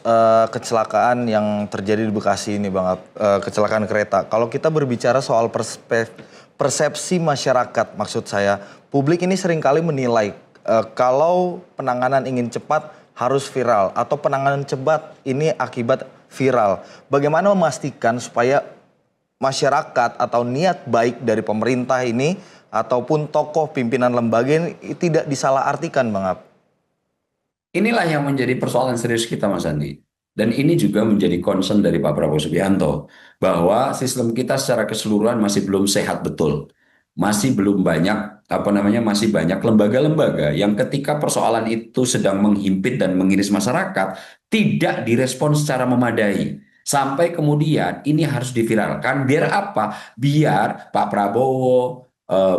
kecelakaan yang terjadi di Bekasi ini, Bang Ab, kecelakaan kereta. Kalau kita berbicara soal persepsi masyarakat, maksud saya, publik ini seringkali menilai kalau penanganan ingin cepat harus viral, atau penanganan cepat ini akibat viral. Bagaimana memastikan supaya masyarakat atau niat baik dari pemerintah ini ataupun tokoh pimpinan lembaga ini tidak disalahartikan, Bang Ab? Inilah yang menjadi persoalan serius kita, Mas Andi. Dan ini juga menjadi concern dari Pak Prabowo Subianto, bahwa sistem kita secara keseluruhan masih belum sehat betul. Masih belum banyak, masih banyak lembaga-lembaga yang ketika persoalan itu sedang menghimpit dan mengiris masyarakat, tidak direspon secara memadai. Sampai kemudian ini harus diviralkan, biar apa? Biar Pak Prabowo,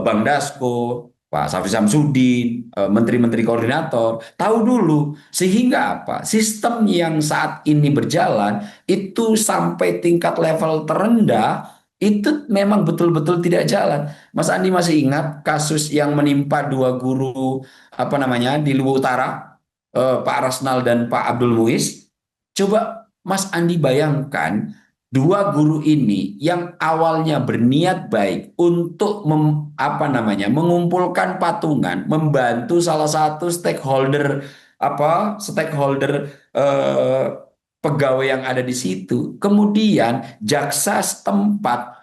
Bang Dasko, Pak Syafri Samsudin, menteri-menteri koordinator, tahu dulu. Sehingga apa? Sistem yang saat ini berjalan itu sampai tingkat level terendah itu memang betul-betul tidak jalan. Mas Andi masih ingat kasus yang menimpa dua guru apa namanya di Luwu Utara, Pak Rasnal dan Pak Abdul Muiz? Coba Mas Andi bayangkan dua guru ini yang awalnya berniat baik untuk mengumpulkan patungan, membantu salah satu stakeholder eh, pegawai yang ada di situ. Kemudian jaksa setempat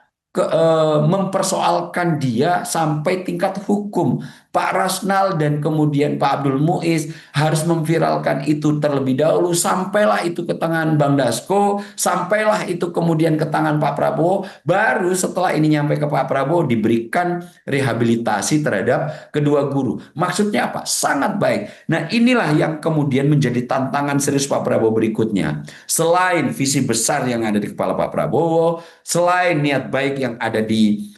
mempersoalkan dia sampai tingkat hukum. Pak Rasnal dan kemudian Pak Abdul Muiz harus memviralkan itu terlebih dahulu, sampailah itu ke tangan Bang Dasko, sampailah itu kemudian ke tangan Pak Prabowo, baru setelah ini nyampe ke Pak Prabowo diberikan rehabilitasi terhadap kedua guru. Maksudnya apa? Sangat baik. Nah, inilah yang kemudian menjadi tantangan serius Pak Prabowo berikutnya. Selain visi besar yang ada di kepala Pak Prabowo, selain niat baik yang ada di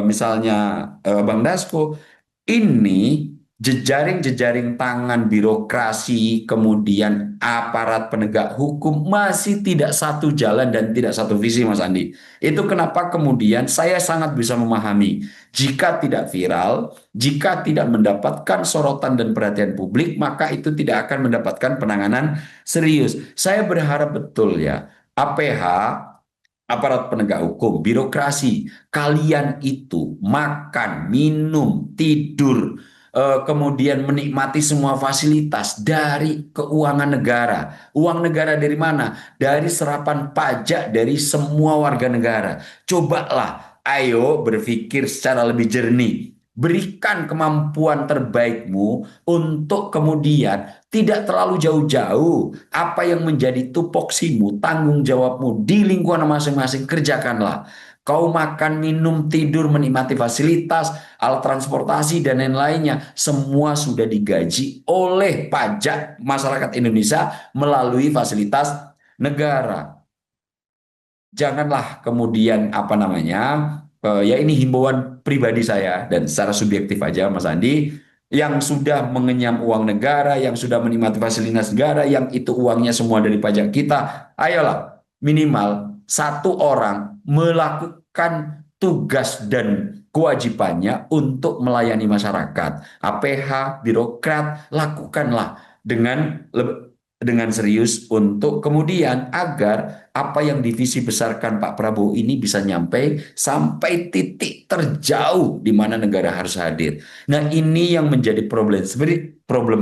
misalnya Bang Dasko, ini jejaring-jejaring tangan birokrasi, kemudian aparat penegak hukum masih tidak satu jalan dan tidak satu visi, Mas Andi. Itu kenapa kemudian saya sangat bisa memahami jika tidak viral, jika tidak mendapatkan sorotan dan perhatian publik, maka itu tidak akan mendapatkan penanganan serius. Saya berharap betul ya, APH, aparat penegak hukum, birokrasi, kalian itu makan, minum, tidur, kemudian menikmati semua fasilitas dari keuangan negara. Uang negara dari mana? Dari serapan pajak dari semua warga negara. Cobalah, ayo berpikir secara lebih jernih. Berikan kemampuan terbaikmu untuk kemudian tidak terlalu jauh-jauh. Apa yang menjadi tupoksimu, tanggung jawabmu di lingkungan masing-masing, kerjakanlah. Kau makan, minum, tidur, menikmati fasilitas, alat transportasi, dan lain-lainnya. Semua sudah digaji oleh pajak masyarakat Indonesia melalui fasilitas negara. Janganlah kemudian ya ini himbauan pribadi saya dan secara subjektif aja Mas Andi, yang sudah mengenyam uang negara, yang sudah menikmati fasilitas negara, yang itu uangnya semua dari pajak kita, ayolah minimal satu orang melakukan tugas dan kewajibannya untuk melayani masyarakat. APH, birokrat, lakukanlah dengan serius untuk kemudian agar apa yang divisi besarkan Pak Prabowo ini bisa nyampe sampai titik terjauh di mana negara harus hadir. Nah, ini yang menjadi problem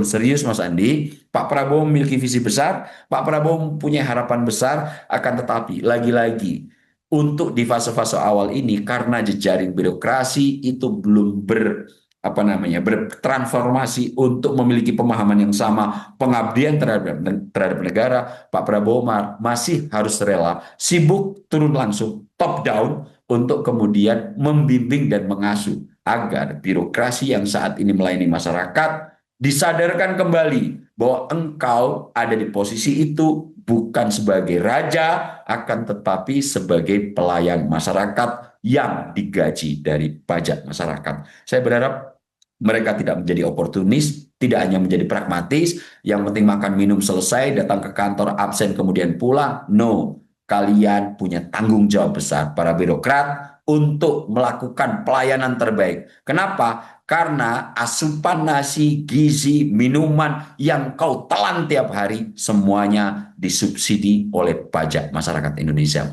serius Mas Andi. Pak Prabowo memiliki visi besar, Pak Prabowo punya harapan besar, akan tetapi lagi-lagi untuk di fase-fase awal ini karena jejaring birokrasi itu belum bertransformasi untuk memiliki pemahaman yang sama, pengabdian terhadap negara. Pak Prabowo masih harus rela sibuk turun langsung top down untuk kemudian membimbing dan mengasuh agar birokrasi yang saat ini melayani masyarakat disadarkan kembali bahwa engkau ada di posisi itu bukan sebagai raja, akan tetapi sebagai pelayan masyarakat yang digaji dari pajak masyarakat. Saya berharap mereka tidak menjadi oportunis, tidak hanya menjadi pragmatis, yang penting makan minum selesai, datang ke kantor absen kemudian pulang. No, kalian punya tanggung jawab besar para birokrat untuk melakukan pelayanan terbaik. Kenapa? Karena asupan nasi, gizi, minuman yang kau telan tiap hari semuanya disubsidi oleh pajak masyarakat Indonesia.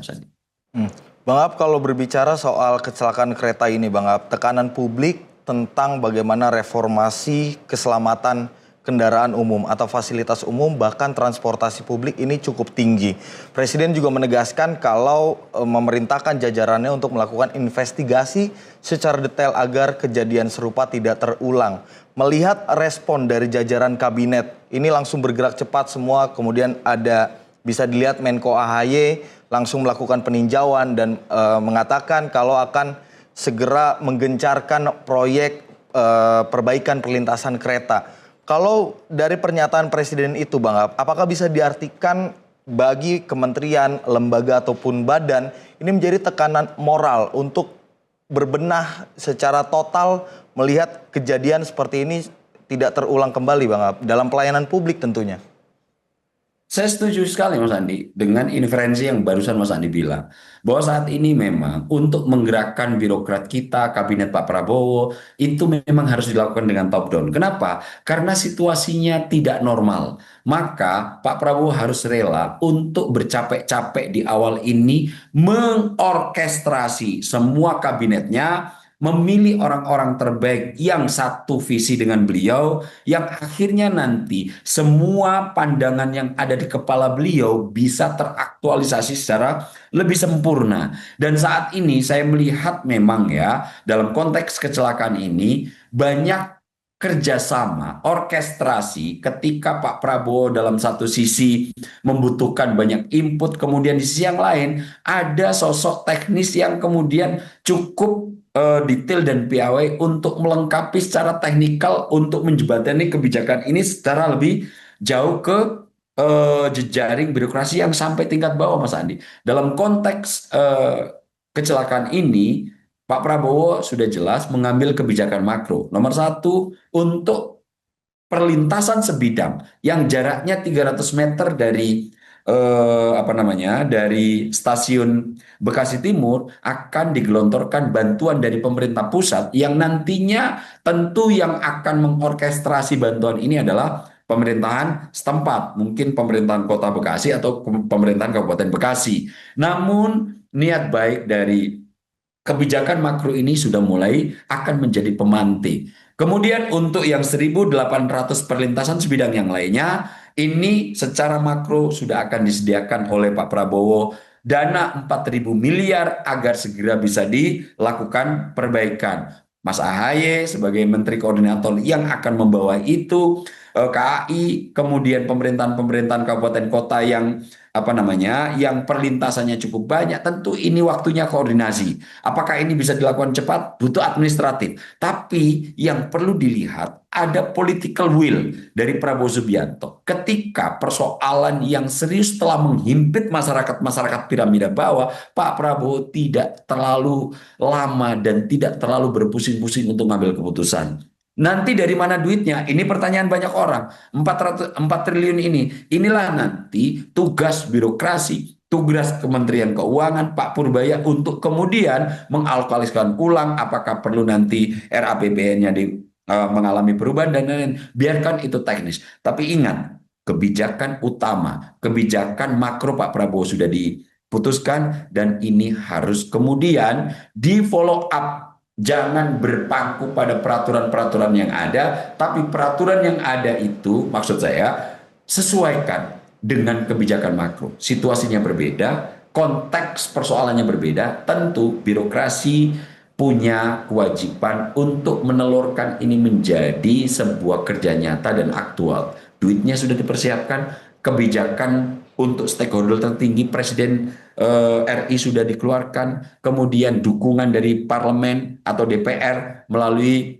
Bang Ab, kalau berbicara soal kecelakaan kereta ini, Bang Ab, tekanan publik tentang bagaimana reformasi keselamatan kendaraan umum atau fasilitas umum bahkan transportasi publik ini cukup tinggi. Presiden juga menegaskan kalau memerintahkan jajarannya untuk melakukan investigasi secara detail agar kejadian serupa tidak terulang. Melihat respon dari jajaran kabinet, ini langsung bergerak cepat semua, kemudian bisa dilihat Menko AHY langsung melakukan peninjauan dan mengatakan kalau akan segera menggencarkan proyek perbaikan perlintasan kereta. Kalau dari pernyataan Presiden itu, Bang Ab, apakah bisa diartikan bagi kementerian, lembaga ataupun badan ini menjadi tekanan moral untuk berbenah secara total melihat kejadian seperti ini tidak terulang kembali Bang Ab, dalam pelayanan publik tentunya? Saya setuju sekali Mas Andi dengan inferensi yang barusan Mas Andi bilang bahwa saat ini memang untuk menggerakkan birokrat kita, kabinet Pak Prabowo itu memang harus dilakukan dengan top down. Kenapa? Karena situasinya tidak normal. Maka Pak Prabowo harus rela untuk bercapek-capek di awal ini mengorkestrasi semua kabinetnya, memilih orang-orang terbaik yang satu visi dengan beliau, yang akhirnya nanti semua pandangan yang ada di kepala beliau bisa teraktualisasi secara lebih sempurna. Dan saat ini saya melihat memang ya, dalam konteks kecelakaan ini banyak kerjasama, orkestrasi ketika Pak Prabowo dalam satu sisi membutuhkan banyak input, kemudian di sisi yang lain ada sosok teknis yang kemudian cukup detail dan piawai untuk melengkapi secara teknikal untuk menjembatani kebijakan ini secara lebih jauh ke jejaring birokrasi yang sampai tingkat bawah, Mas Andi. Dalam konteks kecelakaan ini, Pak Prabowo sudah jelas mengambil kebijakan makro. Nomor satu, untuk perlintasan sebidang yang jaraknya 300 meter dari dari stasiun Bekasi Timur akan digelontorkan bantuan dari pemerintah pusat yang nantinya tentu yang akan mengorkestrasi bantuan ini adalah pemerintahan setempat, mungkin pemerintahan Kota Bekasi atau pemerintahan Kabupaten Bekasi. Namun niat baik dari kebijakan makro ini sudah mulai akan menjadi pemantik. Kemudian untuk yang 1.800 perlintasan sebidang yang lainnya, ini secara makro sudah akan disediakan oleh Pak Prabowo dana 4.000 miliar agar segera bisa dilakukan perbaikan. Mas AHY sebagai Menteri Koordinator yang akan membawa itu, KAI, kemudian pemerintahan-pemerintahan kabupaten kota yang yang perlintasannya cukup banyak, tentu ini waktunya koordinasi. Apakah ini bisa dilakukan cepat? Butuh administratif. Tapi yang perlu dilihat ada political will dari Prabowo Subianto. Ketika persoalan yang serius telah menghimpit masyarakat piramida bawah, Pak Prabowo tidak terlalu lama dan tidak terlalu berpusing-pusing untuk mengambil keputusan. Nanti dari mana duitnya? Ini pertanyaan banyak orang. 4 triliun ini. Inilah nanti tugas birokrasi, tugas Kementerian Keuangan, Pak Purbaya untuk kemudian mengalokasikan ulang apakah perlu nanti RAPBN-nya mengalami perubahan dan lain-lain. Biarkan itu teknis. Tapi ingat, kebijakan utama, kebijakan makro Pak Prabowo sudah diputuskan dan ini harus kemudian di follow up. Jangan berpaku pada peraturan-peraturan yang ada, tapi peraturan yang ada itu maksud saya sesuaikan dengan kebijakan makro. Situasinya berbeda, konteks persoalannya berbeda, tentu birokrasi punya kewajiban untuk menelurkan ini menjadi sebuah kerja nyata dan aktual. Duitnya sudah dipersiapkan, kebijakan untuk stakeholder tertinggi Presiden RI sudah dikeluarkan, kemudian dukungan dari parlemen atau DPR melalui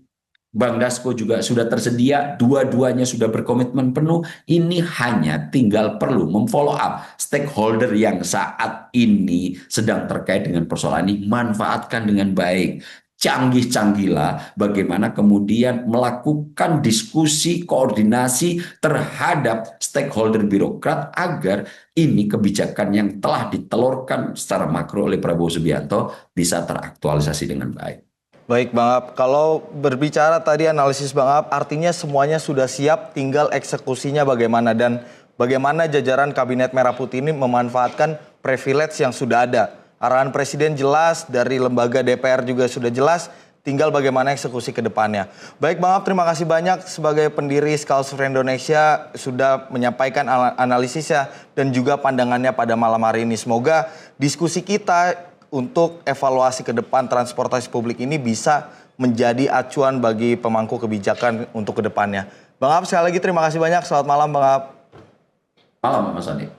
Bang Dasko juga sudah tersedia, dua-duanya sudah berkomitmen penuh. Ini hanya tinggal perlu memfollow up stakeholder yang saat ini sedang terkait dengan persoalan ini, manfaatkan dengan baik. Canggih-canggihlah bagaimana kemudian melakukan diskusi koordinasi terhadap stakeholder birokrat agar ini kebijakan yang telah ditelurkan secara makro oleh Prabowo Subianto bisa teraktualisasi dengan baik. Baik Bang Ab, kalau berbicara tadi analisis Bang Ab, artinya semuanya sudah siap, tinggal eksekusinya bagaimana dan bagaimana jajaran Kabinet Merah Putih ini memanfaatkan privilege yang sudah ada. Arahan Presiden jelas, dari lembaga DPR juga sudah jelas, tinggal bagaimana eksekusi ke depannya. Baik Bang Ab, terima kasih banyak sebagai pendiri Scholars for Indonesia sudah menyampaikan analisisnya dan juga pandangannya pada malam hari ini. Semoga diskusi kita untuk evaluasi ke depan transportasi publik ini bisa menjadi acuan bagi pemangku kebijakan untuk ke depannya. Bang Ab, sekali lagi terima kasih banyak. Selamat malam Bang Ab. Malam Mas Andi.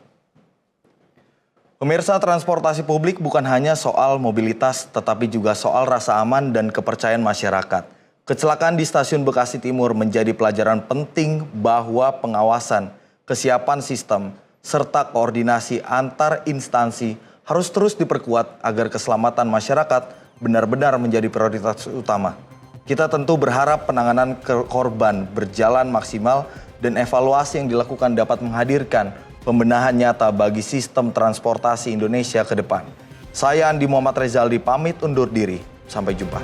Pemirsa, transportasi publik bukan hanya soal mobilitas, tetapi juga soal rasa aman dan kepercayaan masyarakat. Kecelakaan di stasiun Bekasi Timur menjadi pelajaran penting bahwa pengawasan, kesiapan sistem, serta koordinasi antar instansi harus terus diperkuat agar keselamatan masyarakat benar-benar menjadi prioritas utama. Kita tentu berharap penanganan korban berjalan maksimal dan evaluasi yang dilakukan dapat menghadirkan pembenahan nyata bagi sistem transportasi Indonesia ke depan. Saya Andi Muhammad Rezaldi pamit undur diri. Sampai jumpa.